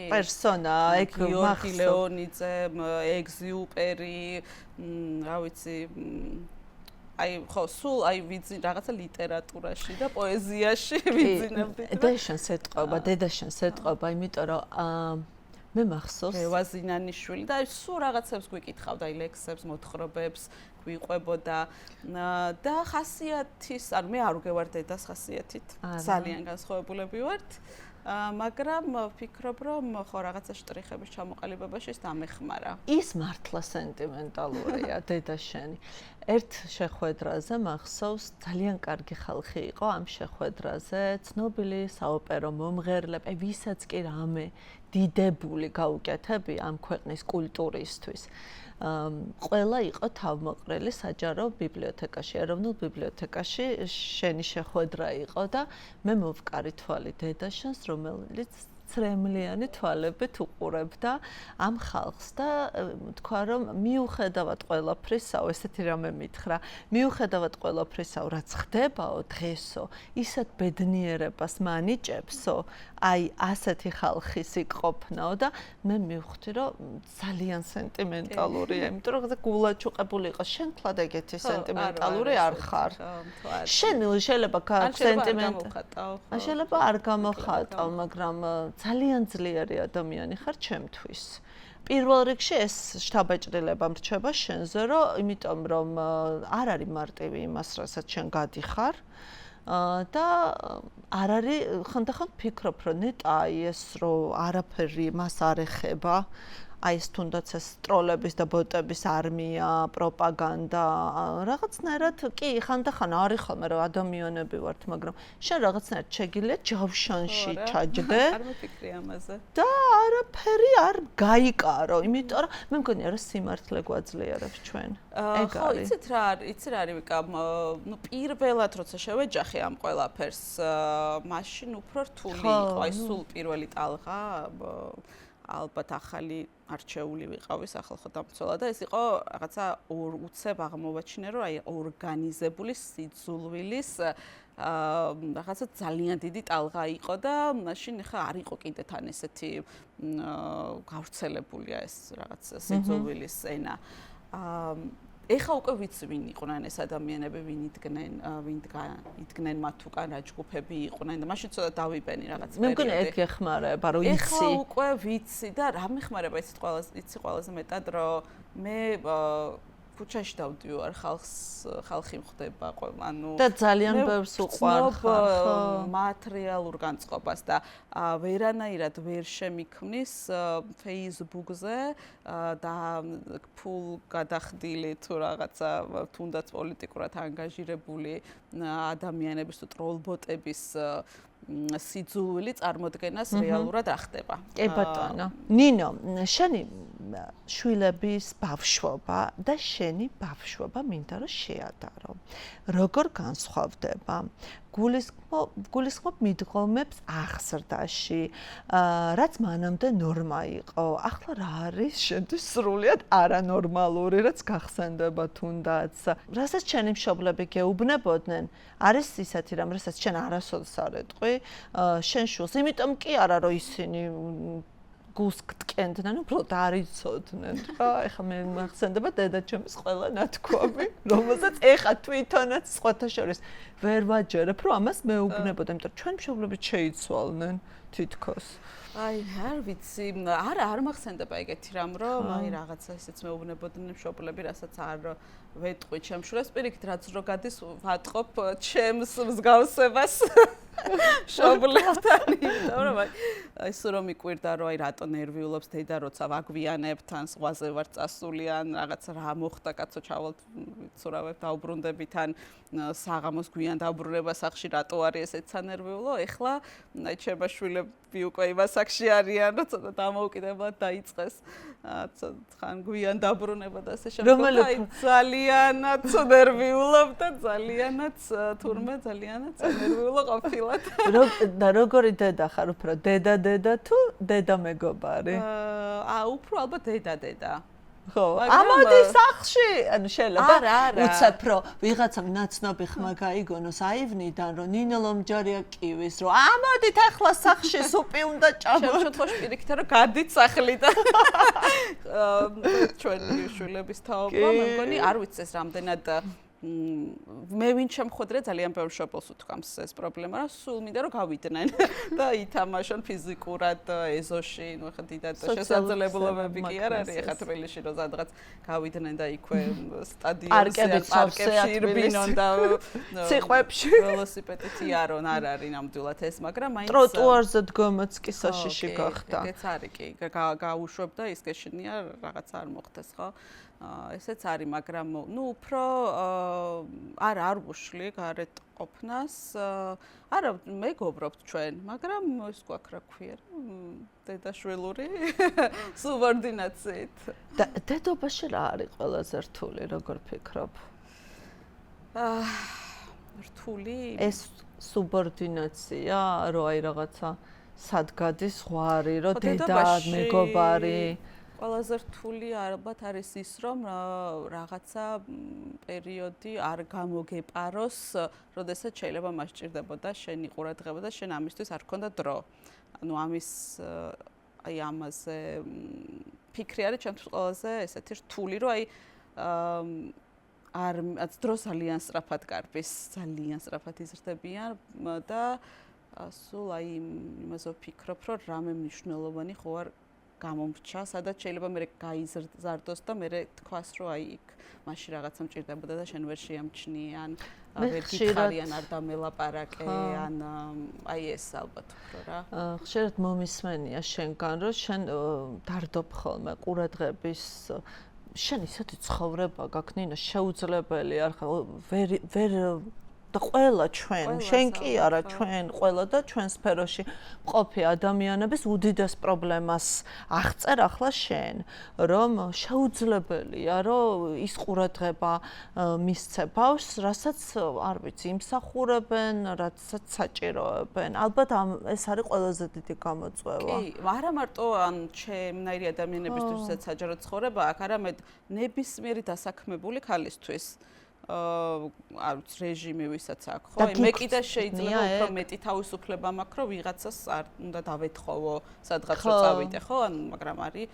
პერსონაა, ეგ გიორგი ლეონიძე, ეგზიუპერი, რა ვიცი, აი ხო, სულ აი რაღაცა ლიტერატურაში და პოეზიაში ვიძინებდით. დედა შენს ეტყობა, იმიტომ რომ მე მახსოვს ვაზინანიშვილი და აი სულ რაღაცებს გვიკითხავდა, აი ლექსებს, მოთხრობებს გვიყვებოდა და ხასიათის, ანუ მე არ ვგევარ დედას ხასიათით, ძალიან განსხვავებულები ვართ. მაგრამ ვფიქრობ, რომ ხო რაღაცა შტრიხების ჩამოყალიბებაში ის დამეხმარა. ის მართლა სენტიმენტალურია დედა შენი. ერთ შეხვედრაზე მახსოვს, ძალიან კარგი ხალხი იყო ამ შეხვედრაზე, ცნობილი საოპერო მომღერლები, ვისაც კი რამე დიდებული გაუკეთებია ამ ქვეყნის კულტურისთვის. ყველა იყო თავმოყრილი საჯარო ბიბლიოთეკაში, ეროვნულ ბიბლიოთეკაში შენი შეხვედრა იყო და მე მოვკარი თვალი დედაშენს, რომელიც ცრემლიანი თვალებით უყურებდა ამ ხალხს და თქვა რომ მიუხედავად ყველაფრისაო, ესეთი რამე მითხრა, მიუხედავად ყველაფრისაო, რაც ხდებაო დღესო, ისეთ ბედნიერებას მანიჭებსო, აი ასეთი ხალხის იქ-ყოფნაო და მე მივხვდი რომ ძალიან სენტიმენტალურია, იმიტომ რომ გულაჩუყებული იყო, შენ თლად ეგეთი სენტიმენტალური არ ხარ. შენ შეიძლება შეიძლება არ გამოხატავ, მაგრამ ძალიან ძლიერი ადამიანი ხარ ჩემთვის. პირველ რიგში ეს შთაბეჭდილება მრჩება შენზე, იმიტომ რომ არ არის მარტივი იმას, რასაც შენ გადიხარ და არ არის ხანდახან ვფიქრობ, რომ ნეტა ეს რომ არაფერი მას არ ეხება, აი ეს თუნდაც ეს ტროლების და ბოტების არმია, პროპაგანდა, რაღაცნაირად კი, ხანდახან არის ხოლმე რომ ადამიანები ვართ, მაგრამ შენ რაღაცნაირად შეგიძლია ჯავშანში ჩაჯდე. არ მიფიქრი ამაზე. და არაფერი არ გაიკარო, იმიტომ რომ მე მგონია რომ სიმართლე გვაძლიერებს ჩვენ. ხო, იცით რა არის ვიკა, ნუ პირველად როცა შევეჯახე ამ ყველაფერს, მაშინ უფრო რთული იყო, აი სულ პირველი ტალღა ალბათ ახალი არჩეული ვიყავი სახალხო დამცველად და ეს იყო რაღაცა უცებ აღმოვაჩინე რომ აი ორგანიზებული სიძულვილის რაღაცა ძალიან დიდი ტალღა იყო და მაშინ ხა არ იყო კიდე თან ესეთი გავრცელებულია ეს რაღაც სიძულვილის ენა. ეხა უკვე ვიცი ვინ იყვნენ ეს ადამიანები, ვინ იდგნენ მათ უკან, რა ჯგუფები იყვნენ და მაშინ ცოტა დავიბენი რაღაც პერიოდი. მე მგონია ეგ ეხმარება, რომ იცი. ეხლა უკვე ვიცი და რა მეხმარება იცი ყველაზე მეტად, რომ მე ქუჩაში დავდივარ, ხალხი მხვდება, ანუ და ძალიან ბევრს უყვარ ხარ, მატერიალურ განწყობას და ვერანაირად ვერ შემიქმნის Facebook-ზე და ფულ გადახდილი თუ რაღაცა თუნდაც პოლიტიკურად ანგაჟირებული ადამიანების თუ ტროლბოტების სიძულვილი წარმოდგენას რეალურად ახდება. კი ბატონო. ნინო, შენი შვილების ბავშვობა და შენი ბავშვობა მინდა რომ შეადარო. როგორ განსხვავდება? გულისხმობ მიდგომებს აღზრდაში, რაც მანამდე ნორმა იყო. ახლა რა არის შენთვის სრულიად არანორმალური, რაც გახსენდება თუნდაც. რასაც ჩემი მშობლები გეუბნებოდნენ, არის ისეთი რამ, რასაც შენ არასოდეს არ ეტყვი, შენ შულს. იმიტომ კი არა, რომ ისინი გულს გტკენდნენ, უბრალოდ არ იცოდნენ რა. ეხლა მე მახსენდება დედაჩემის ყველა ნათქვამი, რომელსაც ეხლა თვითონაც სხვათა შორის ვერ ვაჯერებ, რომ ამას მეუბნებოდა, იმიტომ რომ ჩვენ მშობლები შეიცვალნენ თითქოს. აი, არ ვიცი, არ მახსენდება ეგეთი რამ, რომ აი რაღაცა ისეც მეუბნებოდნენ მშობლები, რასაც არ ვეტყვი ჩემ შვილებს, პირიქით რაც რო გადის, ვატყობ ჩემს მსგავსებას მშობლებთან, იმიტომ რომ აი სულ რომ მიკვირდა, რომ აი რატო ნერვიულობს დედა, როცა ვაგვიანებთ, ან ზღვაზე ვარ წასული, ან რაღაცა რა მოხდა, კაცო ჩავალთ, ვიცურავებ, დაუბრუნდებით, ან საღამოს გვიან დაუბრუნება სახში, რატო არის ესეც სანერვიულო? ეხლა აი ჩემმა შვილები უკვე იმას აქში არიან, რომ ცოტა დამოუკიდებლად დაიწყეს, ხან გვიან დაბრუნება და ასე შემდეგ. აი ძალიანაც ნერვიულობ და ძალიანაც თურმე ძალიანაც ნერვიულო ყოფილად. და როგორი დედა ხარ, უფრო დედა თუ დედა მეგობარი? უფრო ალბათ დედა. ხო, ამოდი სახში, ანუ შეიძლება უცებ რომ ვიღაცამ ნაცნობი ხმა გაიგონოს აივნიდან, რომ ნინო ლომჯარია კივის, რომ ამოდით ახლა სახში სუპი უნდა ჭამოთ. ჩემ შემთხვევაში პირიქით რომ გადით სახლიდან. ჩვენი შვილების თაობა, მე მგონი არ ვიცი ეს რამდენად მე ვინ შემხვედრე ძალიან ბევრ მშობელს უთქვამს ეს პრობლემა, რომ სულ მინდა რომ გავიდნენ და ითამაშონ ფიზიკურად ეზოში, ნუ ხა დიდად შესაძლებლობები კი არ არის, ხა თბილისში რომ სადღაც გავიდნენ და იქვე სტადიონზე, პარკებში ირბინონ და ციყვებში ველოსიპედით იარონ, არ არის ნამდვილად ეს, მაგრამ მაინც ტროტუარზე დგომაც კი საშიში გახდა. ეგეც არის კი, გაუშვებდა ის გეშინია რაღაცა არ მოხდეს, ხო? ესეც არის, მაგრამ ნუ უფრო არ ვუშლი გარეთ ყოფნას, არა მეგობრობთ ჩვენ, მაგრამ ის გვაქვს რა ქვია, დედაშვილური სუბორდინაციით. დედობაში რა არის ყველაზე რთული, როგორ ფიქრობ? რთული? ეს სუბორდინაცია, რომ აი რაღაცა სად გადის ზღვარი, რომ დედა მეგობარი ყველაზე რთული ალბათ არის ის, რომ რაღაცა პერიოდი არ გამოგეპაროს, როდესაც შეიძლება მას ჭირდებოდა შენი ყურადღება და შენ ამისთვის არ გქონდა დრო. ანუ ამის აი ამაზე ფიქრი არის ჩემთვის ყველაზე ესეთი რთული, რომ აი არ დრო ძალიან სწრაფად გარბის, ძალიან სწრაფად იზრდებიან და სულ აი იმაზე ვფიქრობ, რომ რამე მნიშვნელოვანი ხო არ გამომრჩა, სადაც შეიძლება მე გაიზარდოს და მე თქვას, რომ აი იქ მაშინ რაღაცა მჭირდებოდა და შენ ვერ შეამჩნიე, ან ვერ გითხარიან, არ დამელაპარაკე, ან აი ეს ალბათ უფრო რა. ხშირად მომისმენია შენგან, რომ შენ დარდობ ხოლმე ყურადღების შენ ისეთი ცხოვრება გაქვს, ნინო, შეუძლებელი არ ხარ, ვერ და ყველა ჩვენ, შენ კი არა, ჩვენ ყველა და ჩვენ სფეროში მყოფი ადამიანების უდიდეს პრობლემას აღწერ ახლა შენ, რომ შეუძლებელია, რომ ის ყურადღება მისცე ბავშვს, რასაც არ ვიცი, იმსახურებენ, რასაც საჭიროებენ. ალბათ ეს არის ყველაზე დიდი გამოწვევა. კი, არა მარტო ან ჩემნაირი ადამიანებისთვისაც საჯარო ცხოვრება აქვს, არამედ ნებისმიერი დასაქმებული ქალისთვის. არ ვიცი რეჟიმი ვისაც აქვს, ხო? მე კიდე შეიძლება უფრო მეტი თავისუფლება მაქვს, რომ ვიღაცას არ უნდა დავეთხოვო, სადღაც რო წავიდე, ხო? ან მაგრამ არის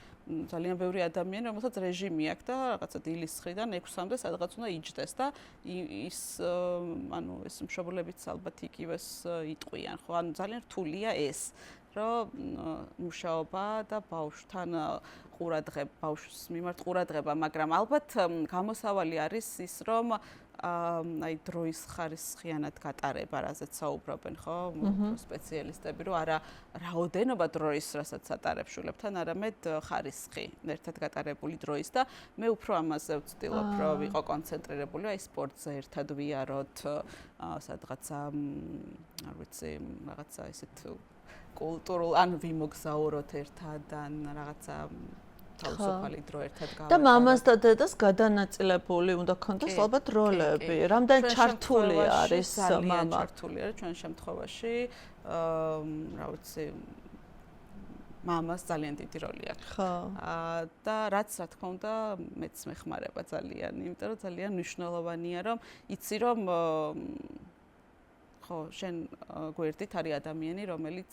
ძალიან ბევრი ადამიანი, რომელსაც რეჟიმი აქვს და რაღაცა დილის 9-დან 6-მდე სადღაც უნდა იჯდეს და ის ანუ ეს მშობლებიც ალბათ იგივეს იტყვიან, ხო? ანუ ძალიან რთულია ეს. რომ მუშაობა და ბავშვთან ბავშვს მიმართ ყურადღება, მაგრამ ალბათ გამოსავალი არის ის, რომ აი დროის ხარისხიანად გატარება, რაზეც საუბრობენ, ხო, სპეციალისტები, რომ არა რაოდენობა დროის, რასაც ატარებ შულებთან, არამედ ხარისხი, ერთად გატარებული დროის და მე უფრო ამაზე ვცდილობ, რომ ვიყო კონცენტრირებული, აი სპორტზე ერთად ვიაროთ, სადღაცა, არ ვიცი, რაღაცა ისეთ კულტურულ ან ვიმოგზაუროთ ერთად, ან რაღაცა თავისუფალი დრო ერთად გავაკეთოთ. და მამას და დედას გადანაწილებული უნდა ქონდეს ალბათ როლები. რამდენი ჩართული არის მამა? ჩართული არის ჩვენ შემთხვევაში, რა ვიცი, მამას ძალიან დიდი როლი აქვს. ხო. და რაც რა თქმა უნდა მეც მეხმარება ძალიან, იმიტომ რომ ძალიან მნიშვნელოვანია, რომ იცი რომ ხო, შენ გვერდით არის ადამიანი, რომელიც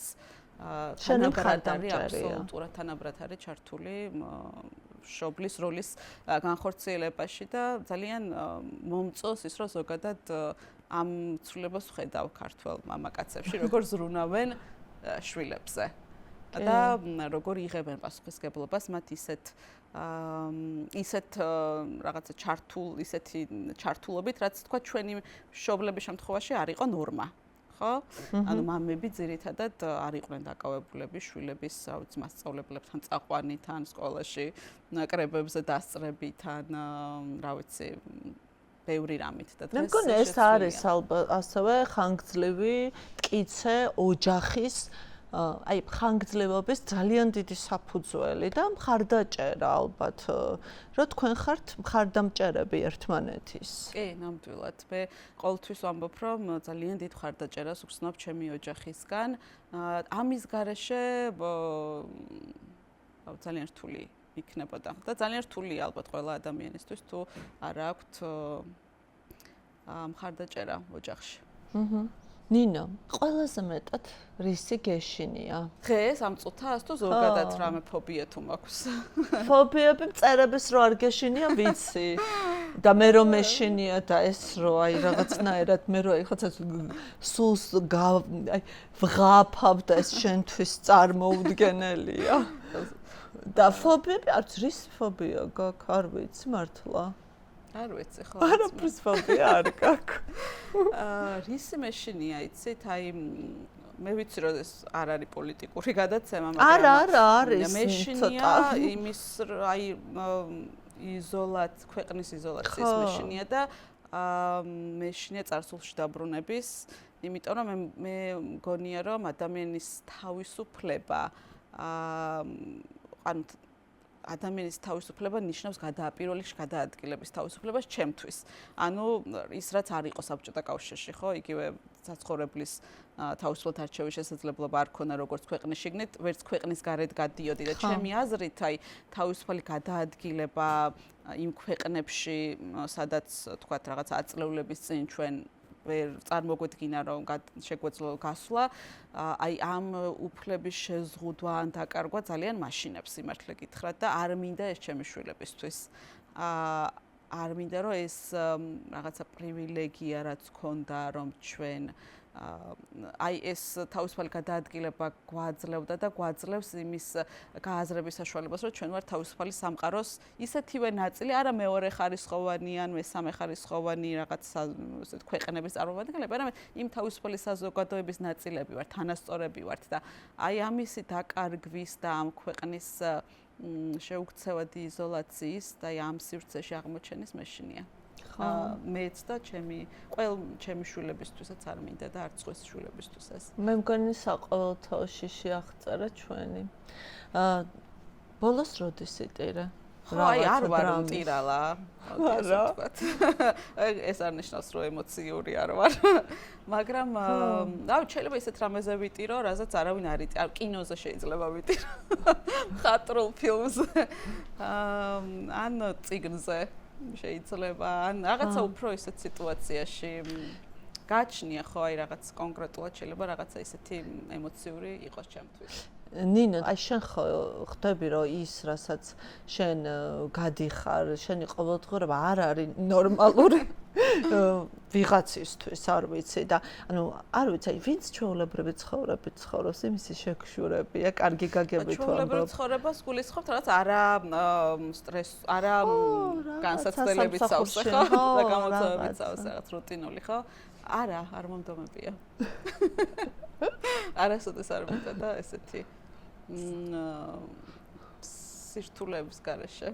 თანაბრად არის აბსოლუტურად თანაბრად არის ჩართული მშობლის როლის განხორციელებაში და ძალიან მომწონს ის რომ ზოგადად ამ ცვლილებას ვხედავ ქართველ მამაკაცებში როგორ ზრუნავენ შვილებზე და როგორ იღებენ პასუხისგებლობას მათ ისეთ რაღაცა ისეთი ჩართულობით რაც თქვა ჩვენი მშობლების შემთხვევაში არ იყო ნორმა. ხო? ანუ მამები ძირითადად არ იყვნენ დაკავებულები შვილების, რა ვიცი, მასწავლებლებთან წაყვანით ან სკოლაში კრებებზე დასწრებიდან, რა ვიცი, ბევრი რამით და დღეს მე მგონი ეს არის ასევე ხანგრძლივი მტკიცე ოჯახის აი ხანგრძლივობის ძალიან დიდი საფუძველი და მხარდაჭერა ალბათ რომ თქვენ ხართ მხარდამჭერები ერთმანეთის. კი, ნამდვილად. მე ყოველთვის ვამბობ, რომ ძალიან დიდ მხარდაჭერას ვგრძნობ ჩემი ოჯახისგან. ამის გარეშე ძალიან რთული იქნებოდა. და ძალიან რთულია ალბათ ყველა ადამიანისთვის თუ არ აქვთ მხარდაჭერა ოჯახში. ნინო, ყველაზე მეტად რისი გეშინია? დღეს ამ წუთას თუ ზოგადად რამე ფობია თუ მაქვს? ფობიები მწერების რო არ გეშინია, ვიცი. და მე რომ მეშინია და ეს რო აი რაღაცნაირად მე რო აი ხოცა სულს აი ვღაფავ და ეს შენთვის წარმოუდგენელია. და ფობიები არც რის ფობია გაქვს, არ ვიცი მართლა. არ ვიცი ხო. არაფრის ფობია არ გაქვს. რისი მეშინია, იცით, აი მე ვიცი რომ ეს არ არის პოლიტიკური გადაცემა, მაგრამ არის მეშინია იმის აი ქვეყნის იზოლაციის მეშინია და მეშინია წარსულში დაბრუნების, იმიტომ რომ მე მგონია რომ ადამიანის თავისუფლება ანუ ადამიანის თავისუფლება ნიშნავს პირველ რიგში გადაადგილების თავისუფლებას ჩემთვის. ანუ ის რაც არ იყო საბჭოთა კავშირში, ხო, იგივე საცხოვრებლის თავისუფლად არჩევის შესაძლებლობა არ ქონა როგორც ქვეყნის შიგნით, ვერც ქვეყნის გარეთ გადიოდი და ჩემი აზრით, აი თავისუფალი გადაადგილება იმ ქვეყნებში, სადაც თქვათ რაღაც აწლევლების წინ ჩვენ ვერ წარმოგვედგინა რომ შეგვეძლო გასვლა, აი ამ უფლების შეზღუდვა ან დაკარგვა ძალიან მაშინებს სიმართლე გითხრათ და არ მინდა ეს ჩემი შვილებისთვის. არ მინდა რომ ეს რაღაცა პრივილეგია რაც ქონდა რომ ჩვენ აი ეს თავისუფალი გადაადგილება გვაძლევდა და გვაძლევს იმის გააზრების საშუალებას, რომ ჩვენ ვართ თავისუფალი სამყაროს ისეთივე ნაწილი, არა მეორე ხარისხოვანი ან მესამე ხარისხოვანი რაღაც ესეთ ქვეყნების წარმომადგენლები, არამედ იმ თავისუფალი საზოგადოების ნაწილები ვართ, თანასწორები ვართ და აი ამისი დაკარგვის და ამ ქვეყნის შეუქცევადი იზოლაციის და ამ სივრცეში აღმოჩენის მეშინია. მეც და ჩემი შვილებისთვისაც არ მინდა და არც სხვის შვილებისთვისაც. მე მგონი საყოველთაოში შეაღწარა ჩვენი. ბოლოს როდის იტირე? აი არ ვარ მტირალა. ეს არ ნიშნავს რომ ემოციური არ ვარ. მაგრამ შეიძლება ისეთ რამეზე ვიტირო, რასაც არავინ არ იტირა. კინოზე შეიძლება ვიტირო. მხატვრულ ფილმზე. ან წიგნზე. შეიძლება ან რაღაცა უფრო ისეთ სიტუაციაში გაჩნია ხო აი რაღაც კონკრეტულად შეიძლება რაღაცა ისეთი ემოციური იყოს ჩემთვის. ნინო, აი შენ ხვდები რომ ის რასაც შენ გადიხარ, შენი ყოველდღიურობა არ არის ნორმალური. ვიღაცისთვის არ ვიცი და ანუ არ ვიცი ვინც ჩვეულებრივი ცხოვრობს იმისი შეგშურებია კარგი გაგებით ვამბობ ჩვეულებრივ ცხოვრებას გულისხმობთ რაღაც არა სტრეს არა განსაცდელებით სავსე ხო და გამოწვევებით სავსე რაღაც რუტინული ხო არა არ მომდომებია არასოდეს არ მიტა ესეთი სირთულეების გარეშე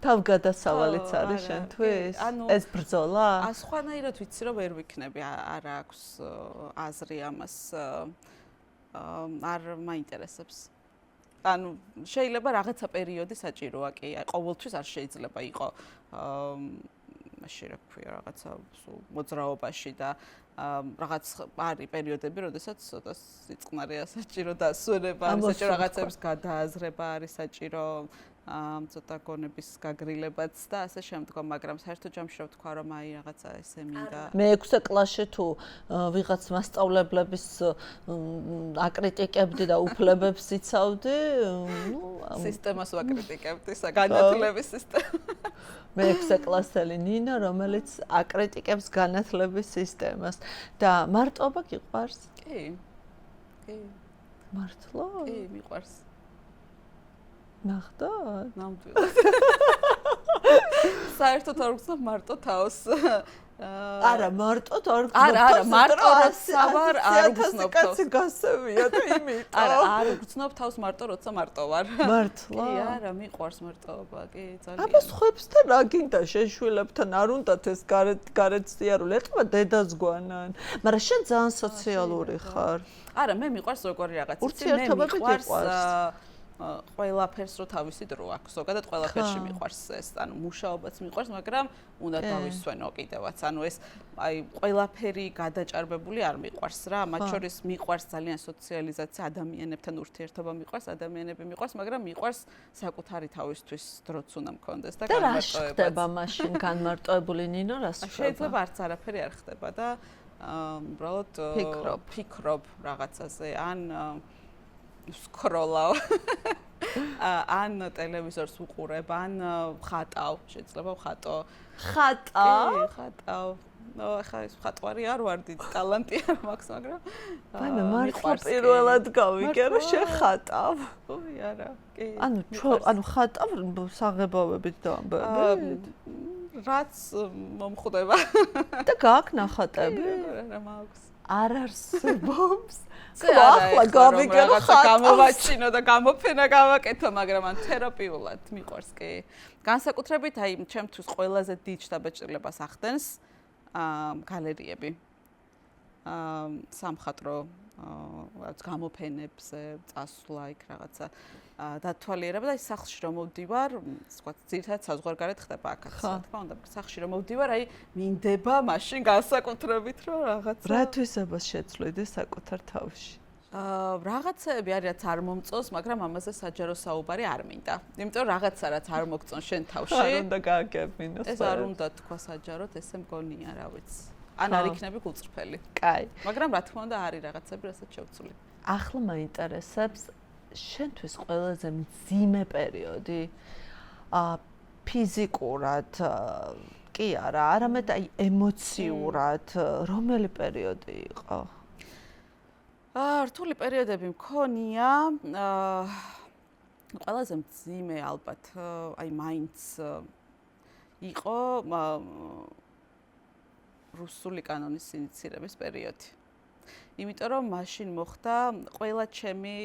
თავგადასავალიც არის შენთვის ეს ბრძოლა სხვანაირად ვიცი რომ ვერ ვიქნები არ აქვს აზრი ამას არ მაინტერესებს ანუ შეიძლება რაღაცა პერიოდი საჭიროა კი ყოველთვის არ შეიძლება იყო მაშინ რა ქვია რაღაცა მოძრაობაში და რაღაც არის პერიოდები, როდესაც ცოტა სიწყნარია საჭირო და სვენება არის საჭირო, რაღაცების გადააზრება არის საჭირო, ცოტა გონების გაგრილებაც და ასე შემდგომ, მაგრამ საერთო ჯამში რა ვთქვა, რომ აი რაღაცა ესე მინდა. მე-6 კლასში თუ ვიღაც მასწავლებლების აკრიტიკებდი და უფლებებს იცავდი, სისტემას ვაკრიტიკებდი, განათლების სისტემა. მე-6 კლასელი ნინო, რომელიც აკრიტიკებს განათლების სისტემას და მარტობა გიყვარს? კი. კი. მართლა? კი, მიყვარს. ნახდათ? ნამდვილად. საერთოდ არ ვგრძნობ მარტო თავს. არა, მარტო არ ვგრძნობ. არა, მარტო როცა ვარ, არ ვგრძნობ თავს. კაცი გასევია და იმიტომ. არა, არ ვგრძნობ თავს მარტო როცა მარტო ვარ. მართლა? კი, არა, მიყვარს მარტოობა, კი, ძალიან. აბა სხვებსთან რა გინდა შენშვილებთან არ უნდათ ეს გარეთ სიარული, ეტყობა დედას გვანან. მაგრამ შენ ძალიან სოციალური ხარ. არა, მე მიყვარს როგორი რაღაც. ურთიერთობები გიყვარს. ყველაფერს რო თავისი დრო აქვს. ზოგადად ყველაფერში მიყვარს ეს, ანუ მუშაობაც მიყვარს, მაგრამ უნდა დავისვენო კიდევაც. ანუ ეს აი ყველაფერი გადაჭარბებული არ მიყვარს რა. მათ შორის მიყვარს ძალიან სოციალიზაცია, ადამიანებთან ურთიერთობა მიყვარს, ადამიანები მიყვარს, მაგრამ მიყვარს საკუთარი თავისთვის დროც უნდა მქონდეს და განმარტოებაც. და რა ხდება მაშინ განმარტოებული ნინო რას ხდება? შეიძლება არც არაფერი არ ხდება და უბრალოდ ფიქრობ რაღაცაზე ან სკროლავ ან ტელევიზორს ვუყურებ, ან ვხატავ, შეიძლება ვხატო. ხატავ. ნუ ახლა ეს ხატვარი არ ვარ დიდი ტალანტი არ მაქვს, მაგრამ მე მართლა პირველად გავიგე რომ შეხატავ. ой, არა, კი. ანუ ხატავ საღებავებით და ამბებით. რაც მომხვდება. და გაქვს ნახატები? რა მაქვს. არ არსებობს. ახლა გავიგე რომ გამოვაჩინო და გამოფენა გავაკეთო, მაგრამ ან თერაპიულად მიყვარს კი. განსაკუთრებით აი ჩემთვის ყველაზე დიდ შთაბეჭდილებას ახდენს გალერიები. სამხატვრო რაღაც გამოფენებზე წასვლა იქ რაღაცა დათვალიერება და სახლში რომ მოვდივარ, თქვა ძირითადად საზღვარგარეთ ხდება აქაც, რა თქმა უნდა, სახლში რომ მოვდივარ, აი მინდება მაშინ განსაკუთრებით რომ რაღაცა რა თვისებას შეცვლიდი საკუთარ თავში? რაღაცეები არის რაც არ მომწონს, მაგრამ ამაზე საჯარო საუბარი არ მინდა. იმიტომ რაღაცა რაც არ მოგწონს შენ თავში. არ უნდა გააგებინოს. ეს არ უნდა თქვა საჯაროდ, ესე მგონია, რა ვიცი. ან არ იქნები გულწრფელი. კაი. მაგრამ რა თქმა უნდა არის რაღაცები, რასაც შევცვლი. ახლა მაინტერესებს შენთვის ყველაზე მძიმე პერიოდი ფიზიკურად კი არა, არამედ აი ემოციურად რომელი პერიოდი იყო? რთული პერიოდები მქონია. ყველაზე მძიმე ალბათ აი მაინც იყო რუსული კანონის ინიციირების პერიოდი. იმიტომ რომ მაშინ მოხდა ყველა ჩემი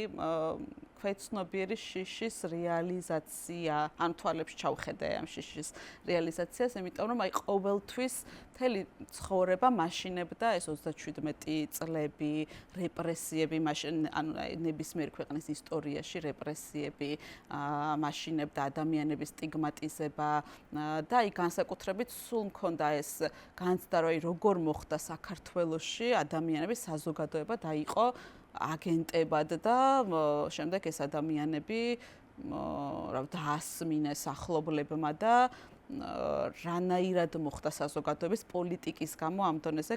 ქვეცნობიერი შიშის რეალიზაცია, ამ თვალებში ჩავხედე ამ შიშის რეალიზაციას, იმიტომ რომ აი ყოველთვის მთელი ცხოვრება მაშინებდა ეს 37 წლები, რეპრესიები, მაშინ ანუ ნებისმიერ ქვეყნის ისტორიაში რეპრესიები, მაშინებდა ადამიანების სტიგმატიზება და აი განსაკუთრებით სულ მქონდა ეს განცდა, რომ აი როგორ მოხდა საქართველოში ადამიანების საზოგადოება დაიყო აგენტებად და შემდეგ ეს ადამიანები რა დაასმინეს ახლობლებმა და რანაირად მოხდა საზოგადოების პოლიტიკის გამო ამ დონეზე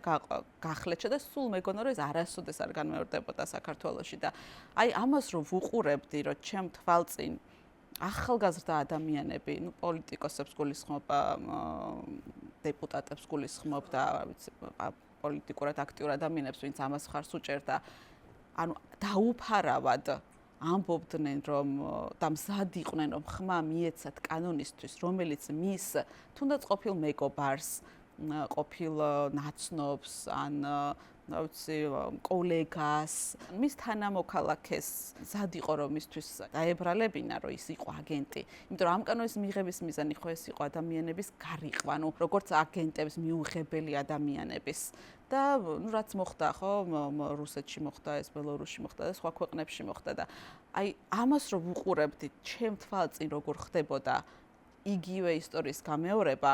გახლეჩა და სულ მეგონა რომ ეს არასოდეს არ განმეორდებოდა საქართველოში და აი ამას რომ ვუყურებდი რომ ჩემ თვალწინ ახალგაზრდა ადამიანები, ნუ პოლიტიკოსებს გულისხმობა დეპუტატებს გულისხმობდა, რა ვიცი, პოლიტიკურად აქტიურ ადამიანებს, ვინც ამას ხარს უჭერდა. ანუ დაუფარავად ამბობდნენ, რომ და მზად იყვნენ, რომ ხმა მიეცათ კანონისთვის, რომელიც მის თუნდაც ყოფილ მეგობარს, ყოფილ ნაცნობს, ან რა ვიცი, კოლეგას, მის თანამოქალაქეს მზად იყო, რომ მისთვის დაებრალებინა, რომ ის იყო აგენტი. იმიტომ რომ ამ კანონის მიღების მიზანი ხო ეს იყო ადამიანების გარიყვა, ანუ როგორც აგენტების მიუღებელი ადამიანების. და რაც მოხდა ხო რუსეთში მოხდა ეს ბელორუსში მოხდა და სხვა ქვეყნებში მოხდა და აი ამას რომ უყურებდით ჩემ თვალწინ როგორ ხდებოდა იგივე ისტორიის გამეორება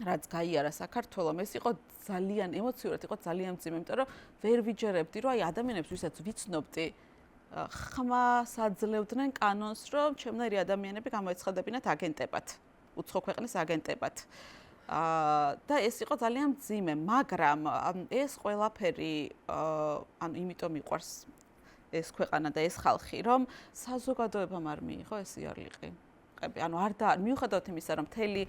რაც გაიარა საქართველოს ეს იყო ძალიან ემოციურად იყო ძალიან მძიმე იმიტომ რომ ვერ ვიჯერებდი რომ აი ადამიანებს ვისაც ვიცნობდი ხმას აძლევდნენ კანონს რომ ჩემნაირი ადამიანები გამოეცხადებინათ აგენტებად უცხო ქვეყნის აგენტებად და ეს იყო ძალიან მძიმე, მაგრამ ეს ყველაფერი ანუ იმიტომ მიყვარს ეს ქვეყანა და ეს ხალხი, რომ საზოგადოებამ არ მიიღო ეს იარლიყი. ანუ არ მიუხედავად იმისა, რომ მთელი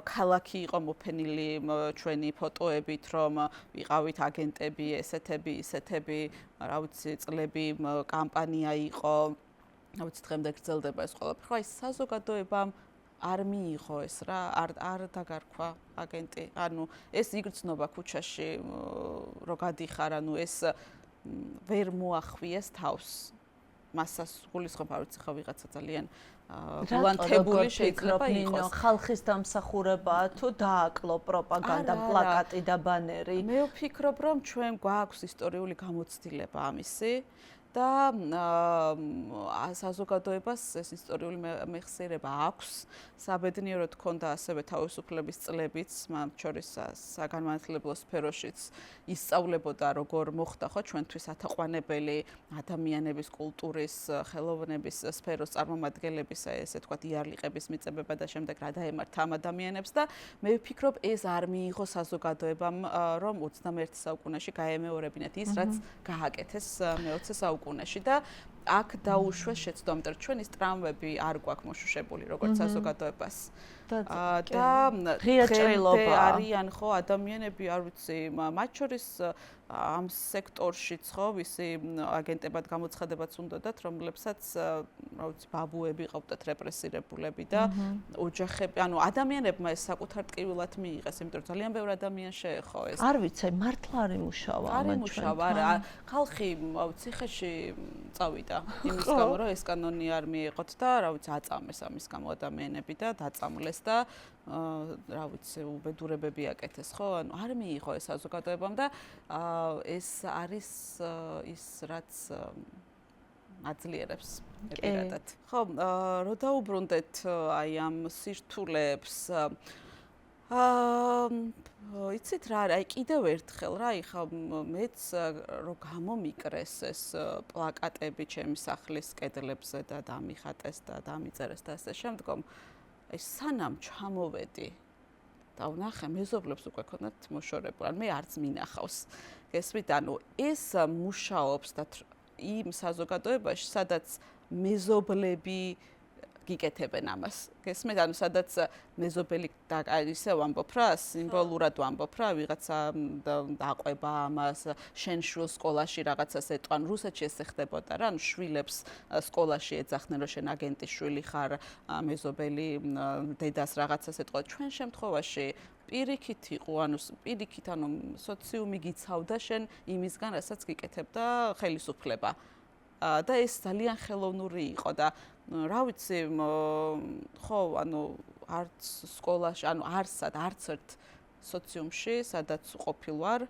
ქალაქი იყო მოფენილი ჩვენი ფოტოებით, რომ ვიყავით აგენტები, ესეთები, ისეთები, რა ვიცი, წლები კამპანია იყო, რა ვიცი, დღემდე გრძელდება ეს ყველაფერი. ხო, აი საზოგადოებამ არ მიიღო ეს რა, არ დაგარქვა აგენტი. ანუ ეს იგრძნობა ქუჩაში, რო გადიხარ, ანუ ეს ვერ მოახვიეს თავს. მასას გულისხმობ, არ ვიცი, ხო ვიღაცა ძალიან გულანთებული შეიძლება იყოს. ხალხის დამსახურებაა თუ დააკლო პროპაგანდა, პლაკატი და ბანერი. მე ვფიქრობ, რომ ჩვენ გვაქვს ისტორიული გამოცდილება ამისი. და საზოგადოებას ეს ისტორიული მეხსიერება აქვს. საბედნიეროდ ქონდა ასევე თავისუფლების წლებიც, მათ შორის საგანმანათლებლო სფეროშიც ისწავლებოდა როგორ მოხდა ხო ჩვენთვის ათაყვანებელი ადამიანების, კულტურის, ხელოვნების სფეროს წარმომადგენლების ესე თქვა იარლიყების მიწებება და შემდეგ რა დაემართა ამ ადამიანებს და მე ვფიქრობ ეს არ მიიღო საზოგადოებამ რომ 21 საუკუნეში გაემეორებინათ ის რაც გააკეთეს მე-20 საუკუნეში და აქ დაუშვეს შეცდომა, რომ ჩვენი ტრამვები არ გვაქვს მოშუშებული როგორც საზოგადოებას. და ღირჭრილობა არიან ხო ადამიანები, არ ვიცი, მათ შორის ამ სექტორშიც ხო ვისი აგენტებად გამოცხადებაც უნდათ, რომლებსაც რა ვიცი, ბაბუები ყავდათ რეპრესირებულები და ოჯახები, ანუ ადამიანებმა ეს საკუთარ ტკივილად მიიღეს, იმიტომ რომ ძალიან ბევრი ადამიანი შეეხო ეს. არ ვიცი, მართლა არ იმუშავა არ იმუშავა, არა, ხალხი ციხეში წავიდა იმის გამო, რომ ეს კანონი არ მიიღოთ და რა ვიცი, აწამეს ამის გამო ადამიანები და დაწამლეს და რა ვიცი, უბედურებები აკეთეს, ხო? ანუ არ მიიღო ეს საზოგადოებამ და ეს არის ის რაც აძლიერებს პირადად. ხო, რო დაუბრუნდეთ აი ამ სირთულეებს იცით რა არის, აი კიდევ ერთხელ რა, იხა მეც რო გამომიკრეს ეს პლაკატები ჩემი სახლის კედლებზე და დამიხატეს და დამიწერეს და ასე შემდგომ აი სანამ ჩამოვედი და ვნახე მეზობლებს უკვე ქონდათ მოშორებული, მე არც მინახავს. გესმით, ანუ ეს მუშაობს და იმ საზოგადოებაში, სადაც მეზობლები გიკეთებენ ამას. გესმით, ანუ სადაც მეზობელი და ისევ ამბობ რა, სიმბოლურად ვამბობ რა, ვიღაცა დაყვება ამას, შენ შვილს სკოლაში რაღაცას ეტყვან, რუსეთში ეს ხდებოდა რა, ანუ შვილებს სკოლაში ეძახდნენ, რომ შენ აგენტის შვილი ხარ, მეზობელი დედას რაღაცას ეტყვა. ჩვენ შემთხვევაში პირიქით იყო, ანუ პირიქით, ანუ სოციუმი გიცავდა შენ იმისგან, რასაც გიკეთებდა ხელისუფლება. და ეს ძალიან ხელოვნური იყო და რა ვიცი, ხო, ანუ არც სკოლაში, ანუ არც ერთ სოციუმში, სადაც ყოფილ ვარ.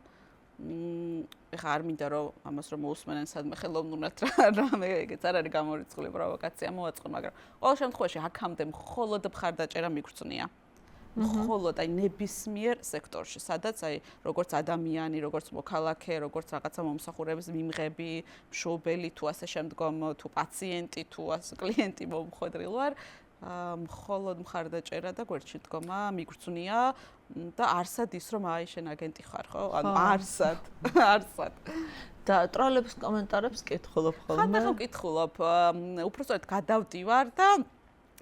ეხლა არ მინდა რომ ამას რომ მოусმენენ სადმე ხელოვნურად რამე ეგეც არ არის გამორიცხული პროვოკაცია მოვაწყო, მაგრამ ყოველ შემთხვევაში აქამდე მხოლოდ მხარდაჭერა მიგრძნია. მხოლოდ აი ნებისმიერ სექტორში, სადაც აი როგორც ადამიანი, როგორც მოქალაქე, როგორც რაღაცა მომსახურების მიმღები, მშობელი თუ ასე შემდგომ თუ პაციენტი თუ ასე კლიენტი მომხვედრილ ვარ, მხოლოდ მხარდაჭერა და გვერდში დგომა მიგრძნია და არსად ის რომ აი შენ აგენტი ხარ, ხო? ანუ არსად. და ტროლების კომენტარებს კითხულობ ხოლმე? ხანდახან ვკითხულობ, უпростоრად გადავდივარ და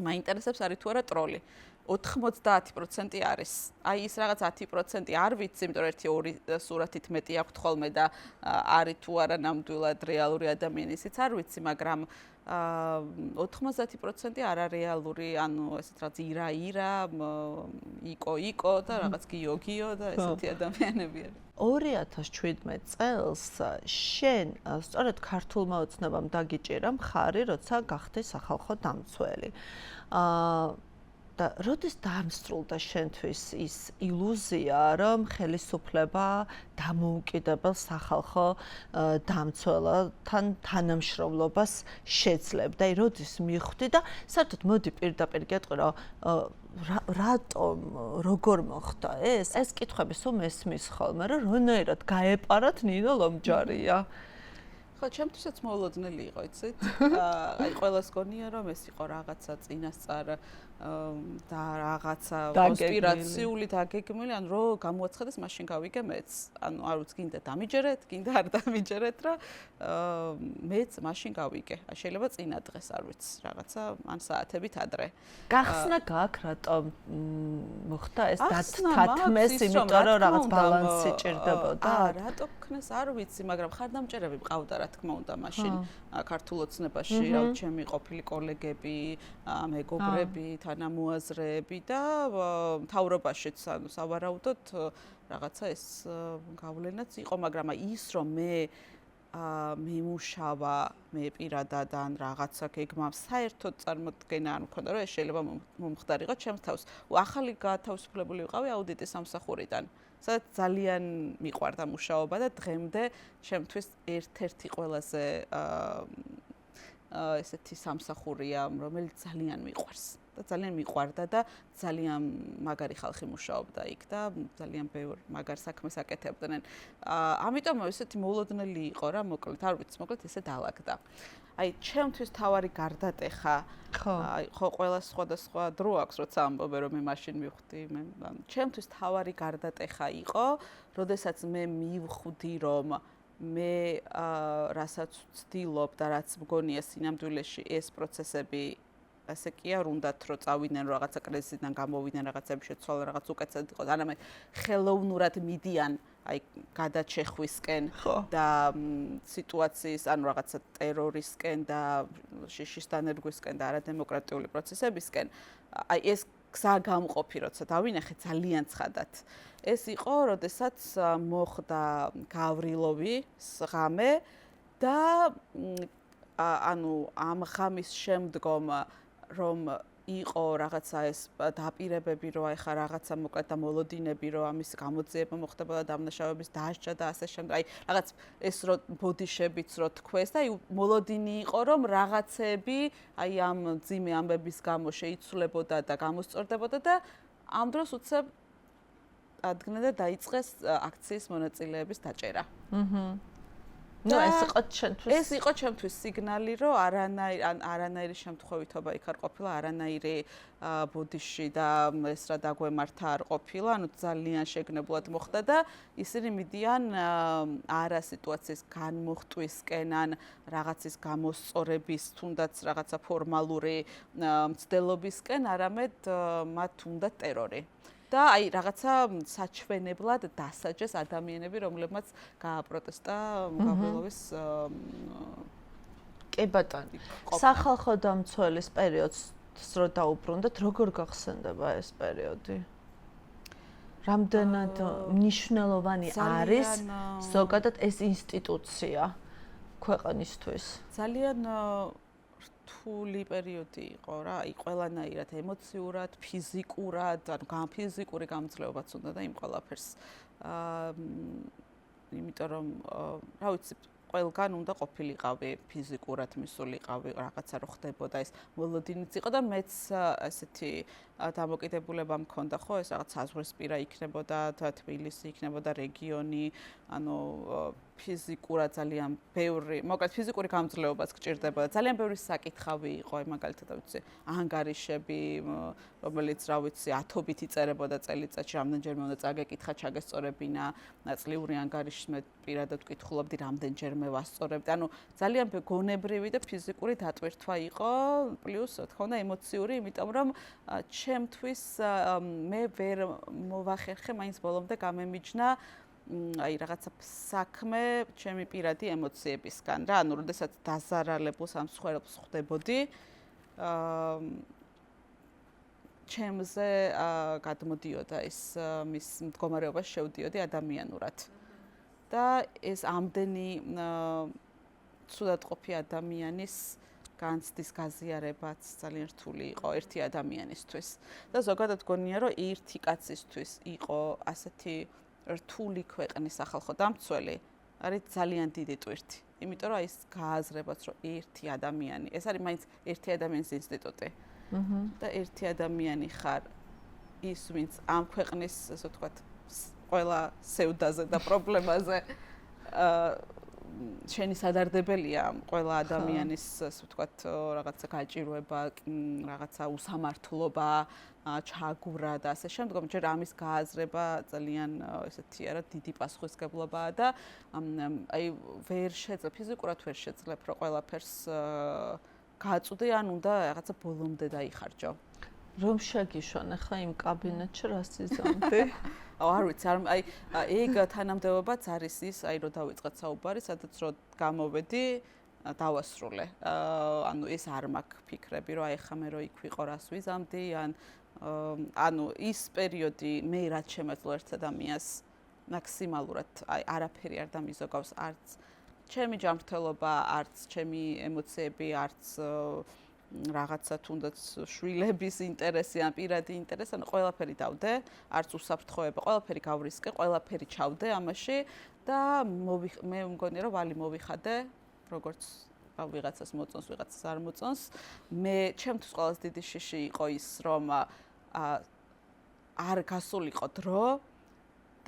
მაინტერესებს არის თუ არა ტროლი. 90% არის. აი ის რაღაც 10% არ ვიცი, იმიტომ რომ 1-2 სურათით მეტი აქვთ ხოლმე და არის თუ არა ნამდვილად რეალური ადამიანისიც არ ვიცი, მაგრამ 90% არარეალური, ანუ ესეთ რაღაც ირა, იკო და რაღაც გიო და ესეთი ადამიანები არის. 2017 წელს შენ სწორედ ქართულმა ოცნებამ დაგიჭირა მხარი, როცა გახდე სახალხო დამცველი. და როდის დაამსრულდა შენთვის ის ილუზია, რომ ხელისუფლება დამოუკიდებელ სახალხო დამცველთან თანამშრომლობას შეძლებდა? აი, როდის მიხვდი და საერთოდ მოდი პირდაპირ გეტყვი, რომ რატომ, როგორ მოხდა ეს? ეს კითხვები სულ მესმის ხოლმე, რომ რონაირად გაეპარათ ნინო ლომჯარია. ხო, ჩემთვისაც მოულოდნელი იყო, იცით? აი, ყველას გონია, რომ ეს იყო რაღაცა წინასწარ და რაღაცა კონსპირაციული დაგეგმილი, ანუ რომ გამოაცხადეს, მაშინ გავიგე მეც. ანუ არ ვიცი, გინდა დამიჯერეთ, გინდა არ დამიჯერეთ რა. მეც მაშინ გავიგე. შეიძლება წინა დღეს, არ ვიცი, რაღაცა ან საათებით ადრე. გახსნა გაქვს, რატომ მოხდა ეს დათმეს, იმიტომ რომ რაღაც ბალანსი ჭირდებოდა? რატო გქნეს, არ ვიცი, მაგრამ ხარდამჭერები მყავდა, რა თქმა უნდა, მაშინ ქართულ ოცნებაში, რა ჩემი ყოფილი კოლეგები, მეგობრები, თანამოაზრეები და მთავრობაშიც, ანუ სავარაუდოდ რაღაცა ეს გავლენაც იყო, მაგრამ ის რომ მე მემუშავა, მე პირადად ან რაღაცა გეგმამ საერთოდ წარმოდგენა არ მქონდა, რომ ეს შეიძლება მომხდარიყო ჩემს თავს. ახალი გათავისუფლებული ვიყავი აუდიტის სამსახურიდან. სადაც ძალიან მიყვარდა მუშაობა და დღემდე ჩემთვის ერთ-ერთი ყველაზე ესეთი სამსახურია, რომელიც ძალიან მიყვარს. და ძალიან მიყვარდა და ძალიან მაგარი ხალხი მუშაობდა იქ და ძალიან ბევრ მაგარ საქმეს აკეთებდნენ. ამიტომ ესეთი მოულოდნელი იყო რა, მოკლედ, არ ვიცი, მოკლედ ესე დაალაგდა. აი, ჩემთვის თავარი გარდატეხა. აი, ხო, ყველა სხვადასხვა დრო აქვს, როცა ამბობენ, რომ მე მაშინ მივხვდი, ჩემთვის თავარი გარდატეხა იყო, როდესაც მე მივხვდი, რომ მე რასაც ვცდილობ და რაც მგონია სინამდვილეში ეს პროცესები ასე კი არ უნდათ რომ წავიდნენ რაღაცა კრიზისიდან გამოვიდნენ რაღაცები შეცვალა რაღაც უკეთესად იყოს არამედ ხელოვნურად მიდიან აი გადაჩეხვისკენ და სიტუაციის ანუ რაღაცა ტერორისკენ და შიშის დანერგვისკენ და არადემოკრატიული პროცესებისკენ აი ეს გზა გამყოფი როცა დავინახე ძალიან ცხადად ეს იყო როდესაც მოხდა გავრილოვის ღამე და ანუ ამ ღამის შემდგომ რომ იყო რაღაცა ეს დაპირებები რომ აი ხა რაღაცა მოკლედ და მოლოდინები რომ ამის გამოძიება მოხდებოდა დამნაშავების დასჯა და ასე შემდეგ აი რაღაც ეს რო ბოდიშებიც რო თქვეს და აი მოლოდინი იყო რომ რაღაცები აი ამ ძიმე ამბების გამო შეიცვლებოდა და გამოსწორდებოდა და ამ დროს უცებ ადგნა და დაიწყეს აქციის მონაწილეების დაჭერა. ნუ ეს იყო ჩემთვის სიგნალი, რომ არანაირი შემთხვევითობა იქ არ ყოფილა, არანაირი ბოდიში და ეს რა დაგვემართა არ ყოფილა, ანუ ძალიან შეგნებულად მოხდა და ისინი მიდიან არა სიტუაციის განმოხტვისკენ ან რაღაცის გამოსწორების, თუნდაც რაღაცა ფორმალური მცდელობისკენ, არამედ მათ უნდა ტერორი. და აი რაღაცა საჩვენებლად დასაჯეს ადამიანები, რომლებმაც გააპროტესტა გავრილოვის კი ბატონო. სახალხო დამცველის პერიოდს რო დაუბრუნდეთ, როგორ გახსენდება ეს პერიოდი? რამდენად მნიშვნელოვანი არის ზოგადად ეს ინსტიტუცია ქვეყნისთვის? ძალიან რთული პერიოდი იყო რა, აი ყველანაირად ემოციურად, ფიზიკურად, ანუ ფიზიკური გამძლეობაც უნდა და იმ ყველაფერს. იმიტომ რომ რა ვიცი, ყველგან უნდა ყოფილიყავი ფიზიკურად მისულიყავი, რაღაცა რო ხდებოდა ეს მოლოდინიც იყო და მეც ესეთი დამოკიდებულება მქონდა ხო, ეს რაღაც საზღვრისპირა იქნებოდა, თბილისი იქნებოდა რეგიონი, ანუ ფიზიკურად ძალიან ბევრი, მოკლედ ფიზიკური გამძლეობაც გჭირდება. ძალიან ბევრი საკითხავი იყო, მაგალითად, ვიცი, ანგარიშები, რომელიც, რა ვიცი, ათობით იწერებოდა წელიწადში, რამდენჯერმე უნდა წაგეკითხა, ჩაგესწორებინა, ნაწლიური ანგარიშს მე პირადად ვკითხულობდი, რამდენჯერმე ვასწორებდი. ანუ ძალიან გონებრივი და ფიზიკური დატვირთვა იყო, პლუს, რა თქმა უნდა, ემოციური, იმიტომ რომ ჩემთვის მე ვერ მოვახერხე მაინც ბოლომდე გამემიჯნა აი რაღაცა საქმე ჩემი პირადი ემოციებისგან რა, ანუ როდესაც დაზარალებულს ამ მსხვერპლს ხვდებოდი, ჩემზე გადმოდიოდა ეს მის მდგომარეობას შევდიოდი ადამიანურად. და ეს ამდენი ცუდად ყოფი ადამიანის განცდის გაზიარებაც ძალიან რთული იყო ერთი ადამიანისთვის. და ზოგადად გონია, რომ ერთი კაცისთვის იყო ასეთი რთული ქვეყნის სახალხო დამცველი, არის ძალიან დიდი ტვირთი. იმიტომ რომ ის გააზრებაც, რომ ერთი ადამიანი, ეს არის მაინც ერთი ადამიანის ინსტიტუტი. და ერთი ადამიანი ხარ ის, ვინც ამ ქვეყნის, ასე ვთქვათ, ყველა სევდაზე და პრობლემაზე შენი სადარდებელია ყველა ადამიანის, ასე ვთქვათ, რაღაცა გაჭირვება, რაღაცა უსამართლობა, ჩაგვრა და ასე შემდგომ. ჯერ ამის გააზრება ძალიან ესეთი არა დიდი პასუხისმგებლობაა და აი ვერ შეძლებ, ფიზიკურად ვერ შეძლებ, რომ ყველაფერს გააწვდე, ან უნდა რაღაცა ბოლომდე დაიხარჯო. რომ შეგიშვან ახლა იმ კაბინეტში რა სიზამთე? არ ვიცი, აი ეგ თანამდებობაც არის ის, აი რომ დავიწყოთ საუბარი, სადაც რომ გამოვედი, დავასრულე. ანუ ეს არ მაქვს ფიქრები, რომ აი ხა მე რო იქ ვიყო, რას ვიზამდი, ანუ ის პერიოდი მე რაც შემეძლო ერთ ადამიანს მაქსიმალურად აი არაფერი არ დამიზოგავს, არც ჩემი ჯანმრთელობა, არც ჩემი ემოციები, არც რაღაცა თუნდაც შვილების ინტერესი ან პირადი ინტერესი, ანუ ყველაფერი დავდე, არც უსაფრთხოება, ყველაფერი გავრისკე, ყველაფერი ჩავდე ამაში და მე მგონია რომ ვალი მოვიხადე, როგორც ვიღაცას მოწონს, ვიღაცას არ მოწონს. მე ჩემთვის ყველაზე დიდი შიში იყო ის, რომ არ გასულიყო დრო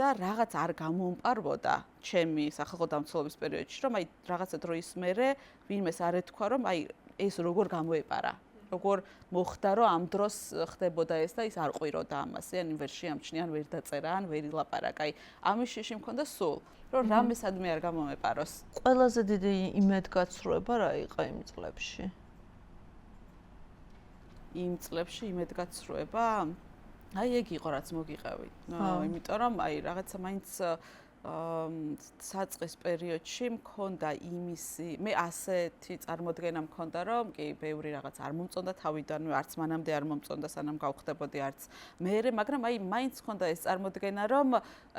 და რაღაც არ გამომპარვოდა ჩემი სახალხო დამცველობის პერიოდში, რომ აი რაღაცა დროის მერე ვინმეს არ ეთქვა, რომ აი ეს როგორ გამოეპარა, როგორ მოხდა, რომ ამ დროს ხდებოდა ეს და ის არ ყვიროდა ამას, ან ვერ შეამჩნია, ან ვერ დაწერა, ან ვერ ილაპარაკა. აი ამის შიში მქონდა სულ, რომ რამე სადმე არ გამომეპაროს. ყველაზე დიდი იმედგაცრუება რა იყო იმ წლებში? იმ წლებში იმედგაცრუება? აი ეგ იყო, რაც მოგიყევი. იმიტომ რომ აი რაღაცა მაინც საწყის პერიოდში მქონდა იმისი, მე ასეთი წარმოდგენა მქონდა, რომ კი, ბევრი რაღაც არ მომწონდა თავიდანვე, არც მანამდე არ მომწონდა, სანამ გავხდებოდი არც მერე, მაგრამ აი მაინც მქონდა ეს წარმოდგენა, რომ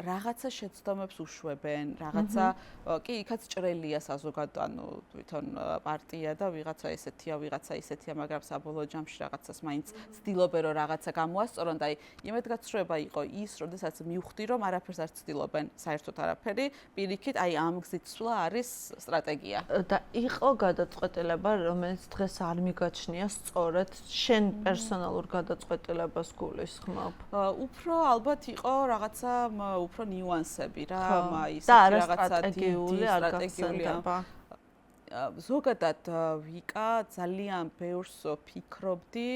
რაღაცა შეცდომებს უშვებენ, რაღაცა, კი, იქაც ჭრელია საზოგადო, ანუ თვითონ პარტია და ვიღაცა ესეთია, ვიღაცა ისეთია, მაგრამ საბოლოო ჯამში რაღაცას მაინც ცდილობენ, რომ რაღაცა გამოასწორონ და აი იმედგაცრუება იყო ის, როდესაც მივხვდი, რომ არაფერს არ ცდილობენ საერთოდ არაფერი, პირიქით, აი ამ გზით სვლა არის სტრატეგია. და იყო გადაწყვეტილება, რომელიც დღეს არ მიგაჩნია სწორედ შენ პერსონალურ გადაწყვეტილებას გულისხმობ. უფრო ალბათ იყო რაღაცა უფრო ნიუანსები რა, ის რაღაცა სტრატეგიული არ გახსენდება. ზოგადად ვიკა ძალიან ბევრს ფიქრობდი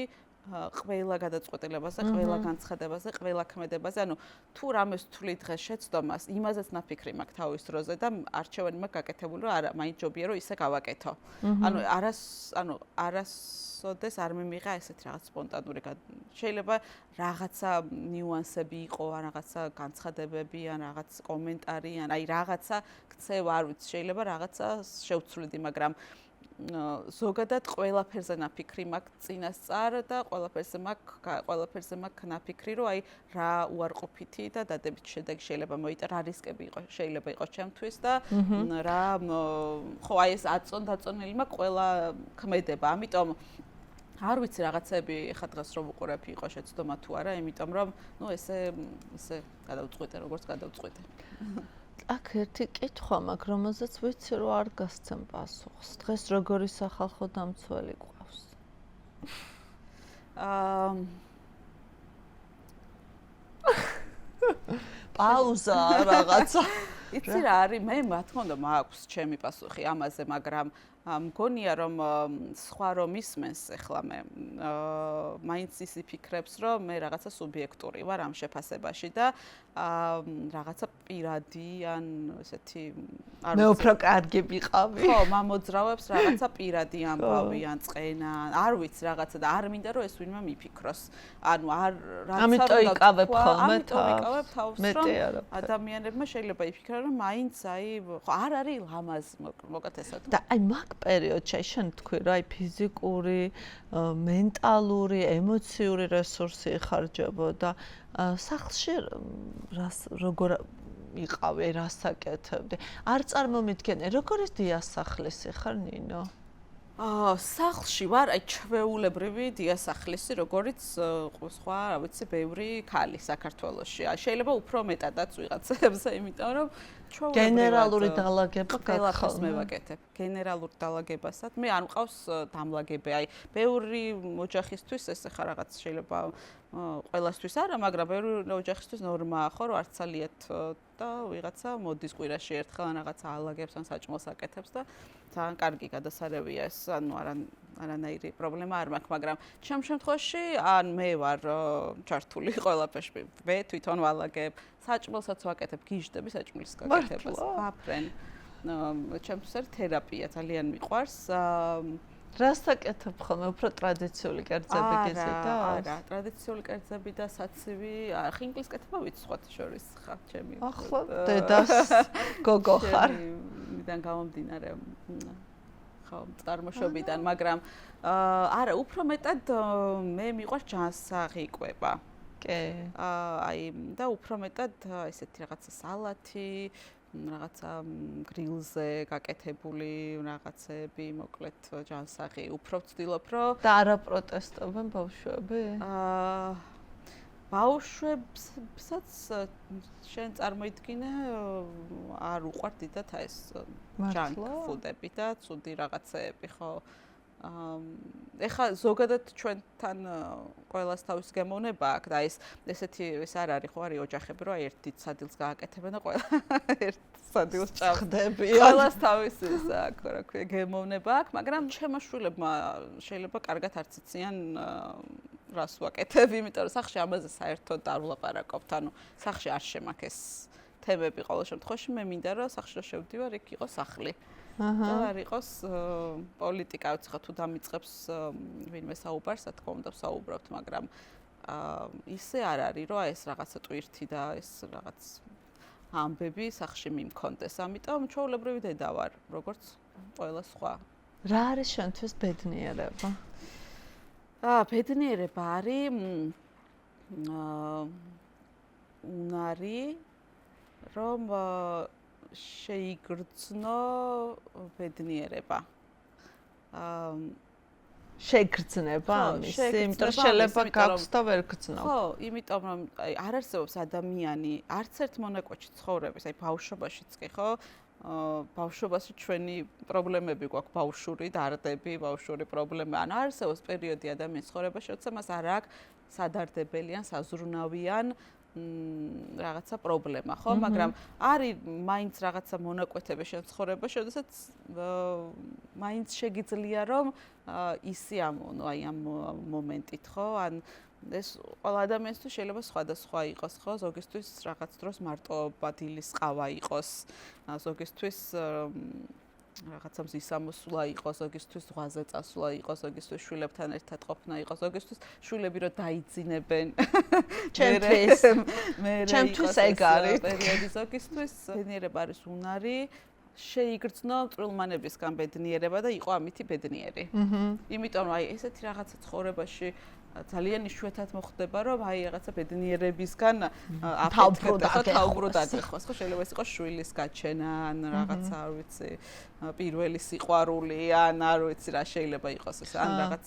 ყველა გადაწყვეტილებაზე, ყველა განცხადებაზე, ყველა ქმედებაზე, ანუ თუ რამეს თვლი დღეს შეცდომას, იმაზეც ნაფიქრი მაქვს თავის დროზე და არჩევანი მაქვს გაკეთებული, რომ არა, მაინც ჯობია რომ ისე გავაკეთო. ანუ არასოდეს არ მიმიღა ესეთი რაღაც სპონტანური შეიძლება რაღაცა ნიუანსები იყო, ან რაღაცა განცხადებები, ან რაღაც კომენტარი, ან აი რაღაცა ქცევა, არ ვიცი, შეიძლება რაღაცა შევცვლიდი, მაგრამ ზოგადად ყველაფერზე ნაფიქრი მაქვს წინასწარ და ყველაფერზე მაქვს ნაფიქრი, რომ აი რა უარყოფითი და დადებით შედეგი შეიძლება მოიტანა, რა რისკები შეიძლება იყოს ჩემთვის და რა ხო აი ეს დაწონილი მაქვს ყველა ქმედება, ამიტომ არ ვიცი რაღაცები ხა დღეს რომ უყურებ იყო შეცდომა თუ არა, იმიტომ რომ ნუ ესე გადავწყვიტე, როგორც გადავწყვიტე. აქ ერთი კითხვა მაქვს, რომელზეც ვიცი რომ არ გასცემ პასუხს. დღეს როგორი სახალხო დამცველი გვყავს? პაუზა რაღაცა. იცი რა არის, მე რა თქმა უნდა მაქვს ჩემი პასუხი ამაზე, მაგრამ მგონია რომ სხვა რომ ისმენს ახლა მე მაინც ისი ფიქრებს რომ მე რაღაცა სუბიექტური ვარ ამ შეფასებაში და რაღაცა პირადი ან ესეთი მე უფრო კარგი ვიყავი. ხო, მამოძრავებს რაღაცა პირადი ამბავი ან წყენა, არ ვიცი რაღაცა და არ მინდა რომ ეს ვინმე მიფიქროს. ანუ არ რაცა ამიტომ იკავებ ხოლმე თავს, რომ ადამიანებმა შეიძლება იფიქრონ რომ მაინც აი ხო არ არის ლამაზი მოკეთესად. და აი მაგ პერიოდში შენ თქვი რა აი ფიზიკური, მენტალური, ემოციური რესურსი იხარჯებოდა. სახლში როგორ იყავი, რას აკეთებდი? არ წარმომიდგენე, როგორ ის დიასახლისი ხარ ნინო? სახლში ვარ, აი ჩვეულებრივი დიასახლისი, როგორიც სხვა, რა ვიცი, ბევრი ქალი საქართველოში. შეიძლება უფრო მეტადაც ვიღაცებს, იმიტომ რომ გენერალური დალაგება გაქხავს მე ვაკეთებ. გენერალურ დალაგებასაც მე არ მყავს დამლაგები. აი, ბევრი ოჯახისთვის ეს ხა რაღაც შეიძლება ყველასთვის არა, მაგრამ ბევრი ოჯახისთვის ნორმაა, ხო, რომ არც ალიათ და ვიღაცა მოდის კვირაში ერთხელ ან რაღაცა ალაგებს ან საჭმელს აკეთებს და ძალიან კარგი გადასარევია ეს, ანუ არანაირი პრობლემა არ მაქვს, მაგრამ ჩემ შემთხვევაში ან მე ვარ ჩართული ყველაფერში, მე თვითონ ვალაგებ, საჭმელსაც ვაკეთებ, გიჟდები საჭმლის გაკეთებას, ვაფრენ. ჩემთვის არის თერაპია, ძალიან მიყვარს. რას აკეთებ ხოლმე? უფრო ტრადიციული კერძები გეზიდა? არა, ტრადიციული კერძები და საცივი, ხინკლის კეთება ვიცხოთ შორის ხა ჩემი. ახლა დედას გოგო ხარ. მიდან გამომდინარე ხო, წარმოშობიდან, მაგრამ არა, უფრო მეტად მე მიყვარს ჯანსაღი-კვება. კი. აი და უფრო მეტად ესეთი რაღაცა სალათი, რაღაცა გრილზე გაკეთებული რაღაცები, მოკლედ ჯანსაღი, უფრო ვცდილობ, რომ და არა პროტესტობენ ბავშვები? ბავშვებსაც შენ წარმოიდგინე არ უყვართ დიდათ ეს ჯანკ ფუდები და ცუდი რაღაცეები, ხო? ეხა ზოგადად ჩვენთან ყველას თავის გემოვნება აქვს და ესეთი ეს არ არის ხო არის ოჯახები რომ ერთ დიდ სადილს გააკეთებენ და ყველა ერთ სადილს ჭამდებიან. ყველას თავის ის აქვს რა ქვია გემოვნება აქვს, მაგრამ ჩემო შვილებმა შეიძლება კარგად არც იციან რას ვაკეთებ, იმიტომ რომ სახში ამაზე საერთოდ არ ვლაპარაკობთ, ანუ სახში არ შემაქ ეს თემები ყოველ შემთხვევაში მე მინდა რომ სახში რომ შევდივარ იქ იყოს სახლი. და არ იყოს პოლიტიკა, ვიცი თუ დამიწყებს ვინმე საუბარს, რა თქმა უნდა საუბრობთ, მაგრამ ისე არ არის, რომ ეს რაღაცა ტვირთი და ეს რაღაც ამბები სახში მიმქონდეს. ამიტომ ჩვეულებრივი დედა ვარ, როგორც ყველა სხვა. რა არის შენთვის ბედნიერება? ბედნიერება არის უნარი, რომ შეიგრძნო ბედნიერება. შეგრძნება ამისი, იმიტომ რომ შეიძლება გაქვს და ვერ გრძნო. ხო, იმიტომ რომ აი არ არსებობს ადამიანი არც ერთ მონაკვეთში ცხოვრების, აი ბავშვობაშიც კი, ხო? ბავშვობაში ჩვენი პრობლემები გვაქვს, ბავშვური დარდები, ბავშვური პრობლემა. ან არსებობს პერიოდი ადამიანის ცხოვრებაში, როცა მას არ აქვს სადარდებელი ან საზრუნავი ან რაღაცა პრობლემა, ხო? მაგრამ არის მაინც რაღაცა მონაკვეთები შენ ცხოვრებაში, როდესაც მაინც შეგიძლია რომ ისი ამონო აი ამ მომენტით, ხო? ან ეს ყველა ადამიანისთვის შეიძლება სხვადასხვა იყოს, ხო? ზოგისთვის რაღაც დროს მარტოობა დილის ყავა იყოს, ზოგისთვის რაღაცა მზის ამოსვლა იყოს, ზოგისთვის ზღვაზე წასვლა იყოს, ზოგისთვის შვილებთან ერთად ყოფნა იყოს, ზოგისთვის შვილები რომ დაიძინებენ. ჩემთვის ეგ არის პერიოდი, ზოგისთვის ბედნიერება არის უნარი, შეიგრძნო წვრილმანებისგან ბედნიერება და იყო ამითი ბედნიერი. იმიტომ რომ აი ესეთი რაღაცა ცხოვრებაში ძალიან იშვიათად მოხდება, რომ აი რაღაცა ბედნიერებისგან თავბროდ დაგეხოს, ხო შეიძლება ეს იყოს შვილის გაჩენა, ან რაღაცა არ ვიცი, პირველი სიყვარული, ან არ ვიცი რა შეიძლება იყოს ეს, ან რაღაც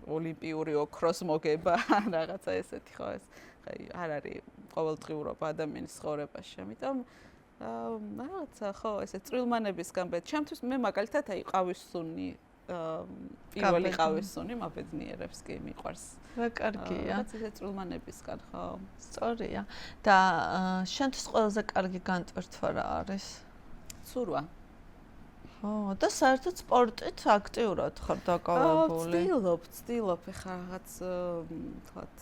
ოლიმპიური ოქროს მოგება, რაღაცა ესეთი ხო ეს. აი არ არის ყოველდღიურობა ადამიანის ცხოვრებაში, ამიტომ რაღაცა ხო ესე წვრილმანებისგან ჩემთვის მე მაგალითად აი ყავის სუნი პირველი ყავისუნი მაბედნიერებს კი მიყვარს. რა კარგია. რაც ესე წვრილმანებისგან, ხო? სწორია. და შენთვის ყველაზე კარგი განტვირთვა რა არის? ცურვა. ხო, და საერთოდ სპორტით აქტიურად ხარ დაკავებული? ვცდილობ, ეხლა რაღაც თქვათ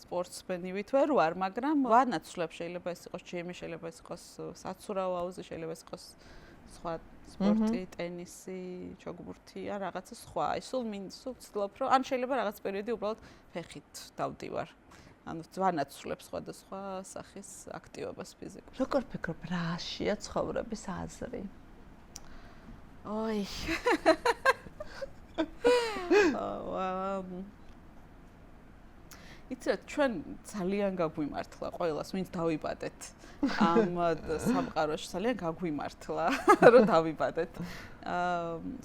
სპორტსმენივით ვერ ვარ, მაგრამ ვანაცვლებ, შეიძლება ეს იყოს ჯიმი, შეიძლება ეს იყოს საცურავ აუზი, შეიძლება ეს იყოს სხვა სპორტი, ტენისი, ჩოგბურთი, ან რაღაცა სხვა. აი სულ ვცდილობ, რომ ან შეიძლება რაღაც პერიოდი უბრალოდ ფეხით დავდივარ. ანუ ვანაცვლებ სხვადასხვა სახის აქტივობას ფიზიკურ. როგორ ფიქრობ, რაშია ცხოვრების აზრი? ოი. იცით, ჩვენ ძალიან გაგვიმართლა ყველას, ვინც დავიბადეთ. ამ სამყაროში ძალიან გაგვიმართლა, რომ დავიბადეთ.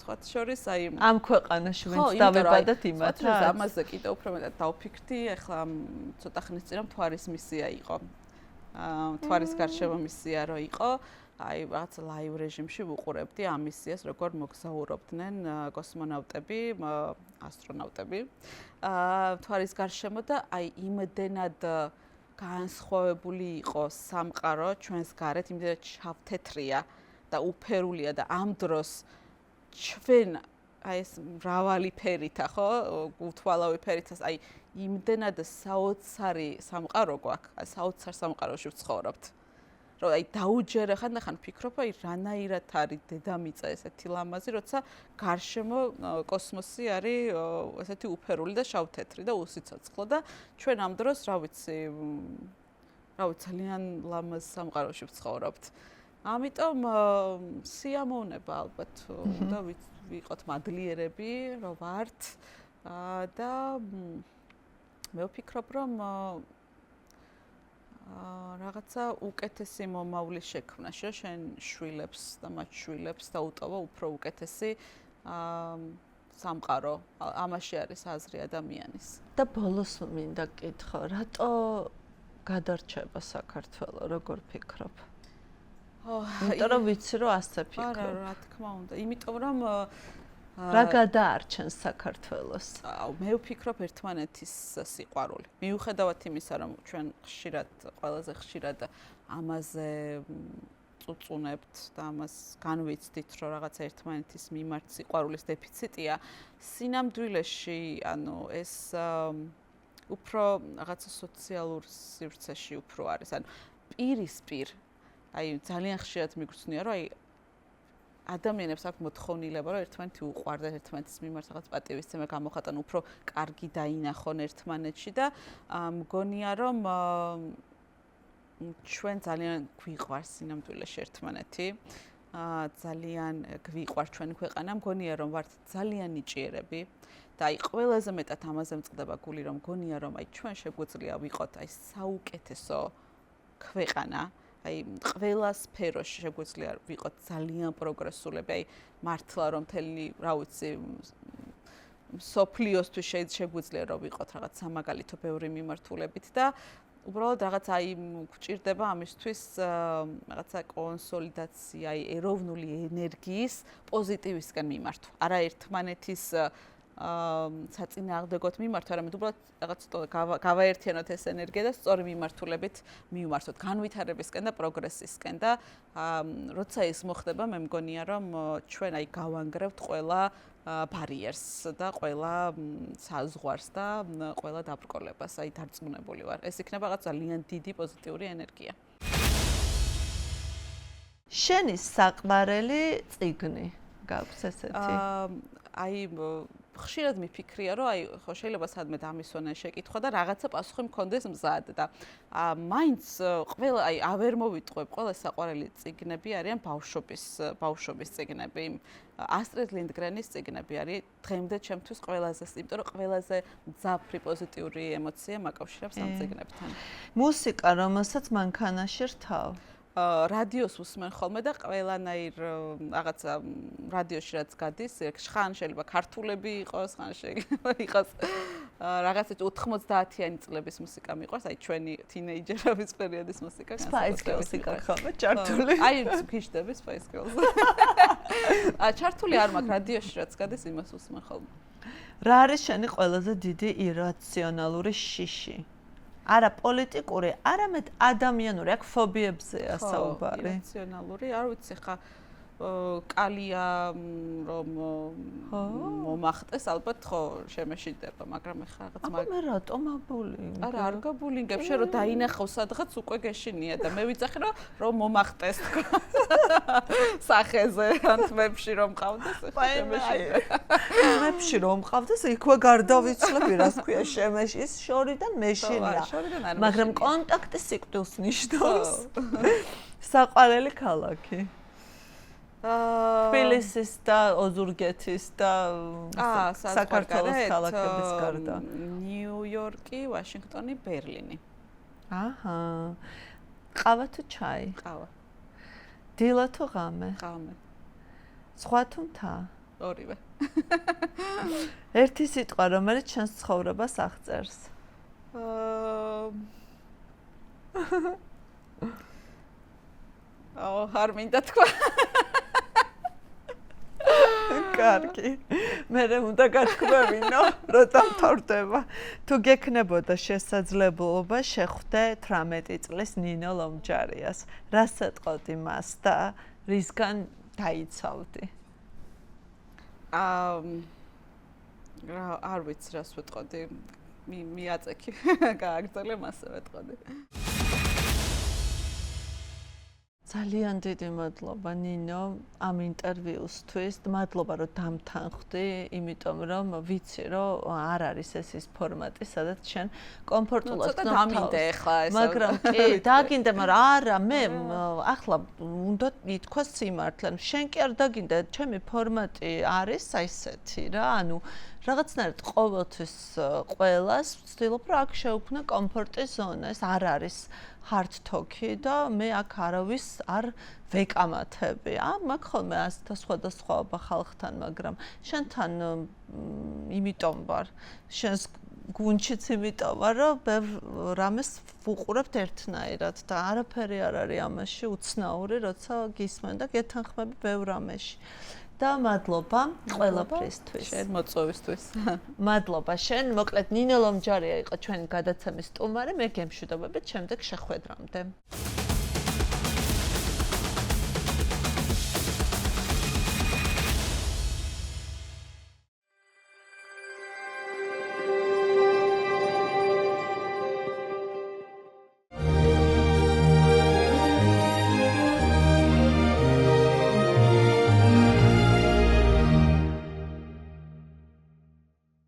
სხვა შორის აი ამ ქვეყანაში ვინც დავიბადეთ იმათაც. ამაზე კიდევ უფრო მეტად დავფიქრდი, ახლა ცოტა ხნის წინ მთვარის მისია იყო. მთვარის გარშემო მისია რო იყო. აი რაღაც ლაივ რეჟიმში ვუყურებდი ამ მისიას, როგორ მოგზაურობდნენ კოსმონავტები, ასტრონავტები. მთვარის გარშემო და აი იმდენად განსხვავებული იყო სამყარო ჩვენს გარეთ, იმდენად შავთეთრია და უფერულია და ამ დროს ჩვენ აი ეს მრავალი ფერითა, ხო, უთვალავი ფერითას, აი იმდენად საოცარი სამყარო გვაქვს, საოცარ სამყაროში ვცხოვრობთ. რომ აი დაუჯერე ხან ფიქრობ, აი რანაირად არის დედამიწა ესეთი ლამაზი, როცა გარშემო კოსმოსი არის ესეთი უფერული და შავთეთრი და უსიცოცხლო და ჩვენ ამ დროს, რა ვიცი, ძალიან ლამაზ სამყაროში ვცხოვრობთ. ამიტომ სიამოვნება ალბათ და ვიყოთ მადლიერები, რომ ვართ და მე ვფიქრობ, რომ რაღაცა უკეთესი მომავლის შექმნაში, რომ შენ შვილებს და მათ შვილებს დაუტოვა უფრო უკეთესი სამყარო. ამაში არის აზრი ადამიანის. და ბოლოს მინდა გკითხო, რატო გადარჩება საქართველო, როგორ ფიქრობ? იმიტომ რომ ვიცი რომ ასე ფიქრობ. არა, რა თქმა უნდა. იმიტომ რომ რა გადაარჩენს საქართველოს? მე ვფიქრობ ერთმანეთის სიყვარული. მიუხედავად იმისა, რომ ჩვენ ყველაზე ხშირად ამაზე წუწუნებთ და ამას განვიცდით, რომ რაღაც ერთმანეთის მიმართ სიყვარულის დეფიციტია, სინამდვილეში, ანუ ეს უფრო რაღაცა სოციალურ სივრცეში უფრო არის. ანუ პირისპირ, აი ძალიან ხშირად მიგვწნია, რომ აი ადამიანებს აქვს მოთხოვნილება, რომ ერთმანეთი უყვარდეთ, ერთმანეთის მიმართ რაღაც პატივისცემა გამოხატონ, უფრო კარგი დაინახონ ერთმანეთში და მგონია, რომ ჩვენ ძალიან გვიყვარს სინამდვილეში ერთმანეთი. ძალიან გვიყვარს ჩვენი ქვეყანა, მგონია, რომ ვართ ძალიან ნიჭიერები და აი ყველაზე მეტად ამაზე მწყდება გული, რომ მგონია, რომ აი ჩვენ შეგვიძლია ვიყოთ აი საუკეთესო ქვეყანა. აი ყველა სფეროში შეგვიძლია ვიყოთ ძალიან პროგრესულები, აი მართლა რომ მთელი, რა ვიცი, სოფლიოსთვის შეგვიძლია რომ ვიყოთ რაღაც სამაგალითო ბევრი მიმართულებით და უბრალოდ რაღაც აი გვჭირდება ამისთვის რაღაცა კონსოლიდაცია, აი ეროვნული ენერგიის პოზიტივისკენ მიმართვა. არა ერთმანეთის საწინააღმდეგოდ მიმართვა, არამედ უბრალოდ რაღაც გავაერთიანოთ ეს ენერგია და სწორი მიმართულებით მივმართოთ განვითარებისკენ და პროგრესისკენ და როცა ის მოხდება, მე მგონია, რომ ჩვენ აი გავანგრევთ ყველა ბარიერს და ყველა საზღვარს და ყველა დაბრკოლებას, აი დარწმუნებული ვარ. ეს იქნება რაღაც ძალიან დიდი პოზიტიური ენერგია. შენი საყვარელი წიგნი გაქვს ესეთი? აი ხშირად მიფიქრია, რომ აი ხო შეიძლება სადმე დამისვენენ შეკითხვა და რაღაცა პასუხი მქონდეს მზად და მაინც ყველა აი ავერ მოვიტყვებ, ყველა საყვარელი წიგნები არიან ბავშვობის წიგნები. ასტრიდ ლინდგრენის წიგნები არის დღემდე ჩემთვის ყველაზე, იმიტომ რომ ყველაზე მძაფრი პოზიტიური ემოცია მაკავშირებს ამ წიგნებთან. მუსიკა, რომელსაც მანქანაში რთავ? რადიოს უსმენ ხოლმე და ყველანაირ რაღაცა რადიოში რაც გადის, ხან შეიძლება ქართულები იყოს, ხან შეიძლება იყოს რაღაცა 90-იანი წლების მუსიკა მიყვარს, აი ჩვენი თინეიჯერობის პერიოდის მუსიკა. Spice Girls-ი ხოლმე ჩართული. აი გიშდები Spice Girls. ჩართული არ მაქვს რადიოში რაც გადის იმას უსმენ ხოლმე. რა არის შენი ყველაზე დიდი ირაციონალური შიში? არა პოლიტიკური, არამედ ადამიანური, აქ ფობიებზეა საუბარი. ირაციონალური, არ ვიცი ხა კალია რომ მომახტეს ალბათ ხო შემეშიდება, მაგრამ ეხლა რაღაც მე რატომ აბულინგ? არა, არ გაბულინგებ, შენ რომ დაინახავ სადღაც უკვე გეშინია და მე ვიცახი რომ მომახტეს თქო. სახეზე ან თმებში რომ მყავდეს, ეხლა შემეშიდება. თმებში რომ მყავდეს, იქვე გარდავიცლები, რას ქვია შემეშის შორიდან მეშინია. მაგრამ კონტაქტი სიკვდილს ნიშნავს. საყვარელი ქალაქი. თბილისის და ოზურგეთის და საქართველოს ქალაქების გარდა. ნიუ-იორკი, ვაშინგტონი, ბერლინი. აჰა. ყავა თუ ჩაი? ყავა. დილა თუ ღამე? ღამე. სხვა თუ მთა? ორივე. ერთი სიტყვა, რომელიც ჩვენს ცხოვრებას აღწერს. არ მინდა თქვა. კარგი. მე უნდა გათქვევინო, როცა მთავრდება. თუ გექნებოდა შესაძლებლობა შეხვდე 18 წლის ნინო ლომჯარიას, რას ეტყოდი მას და რისგან დაიცავდი? არ ვიცი რას ვეტყოდი. მიაწექი. გააგრძელე მასე ვეტყოდი. ძალიან დიდი მადლობა ნინო ამ ინტერვიუსთვის. მადლობა რომ დამთანხმდი, იმიტომ რომ ვიცი რომ არ არის ეს ის ფორმატი, სადაც შენ კომფორტულად ცოტა დამინდა ეხლა ეს. მაგრამ კი, დაგინდა, მაგრამ არა, მე ახლა უნდა ითქვა სიმართლე. შენ კი არ დაგინდა, ჩემი ფორმატი არის აი ესეთი რა, ანუ რაღაცნაირად ყოველთვის ყველას ვცდილობ რომ აქ შეუქმნა კომფორტის ზონა. ეს არ არის hard talk-ი და მე აქ არავის არ ვეკამათები. მაქვს ხოლმე ასთა სხვადასხვაობა ხალხთან, მაგრამ შენთან იმიტომ ვარ. შენს გუნჩიც იმიტომ ვარ, რომ ბევრ რამეს ვუყურებთ ერთნაირად და არაფერი არ არის ამაში უცნაური, როცა გისმენ და გეთანხმები ბევრ რამეში. და მადლობა ყველაფრისთვის. შენ მოწვევისთვის. მადლობა შენ. მოკლედ ნინო ლომჯარია იყო ჩვენი გადაცემის სტუმარი. მე გემშვიდობებით შემდეგ შეხვედრამდე.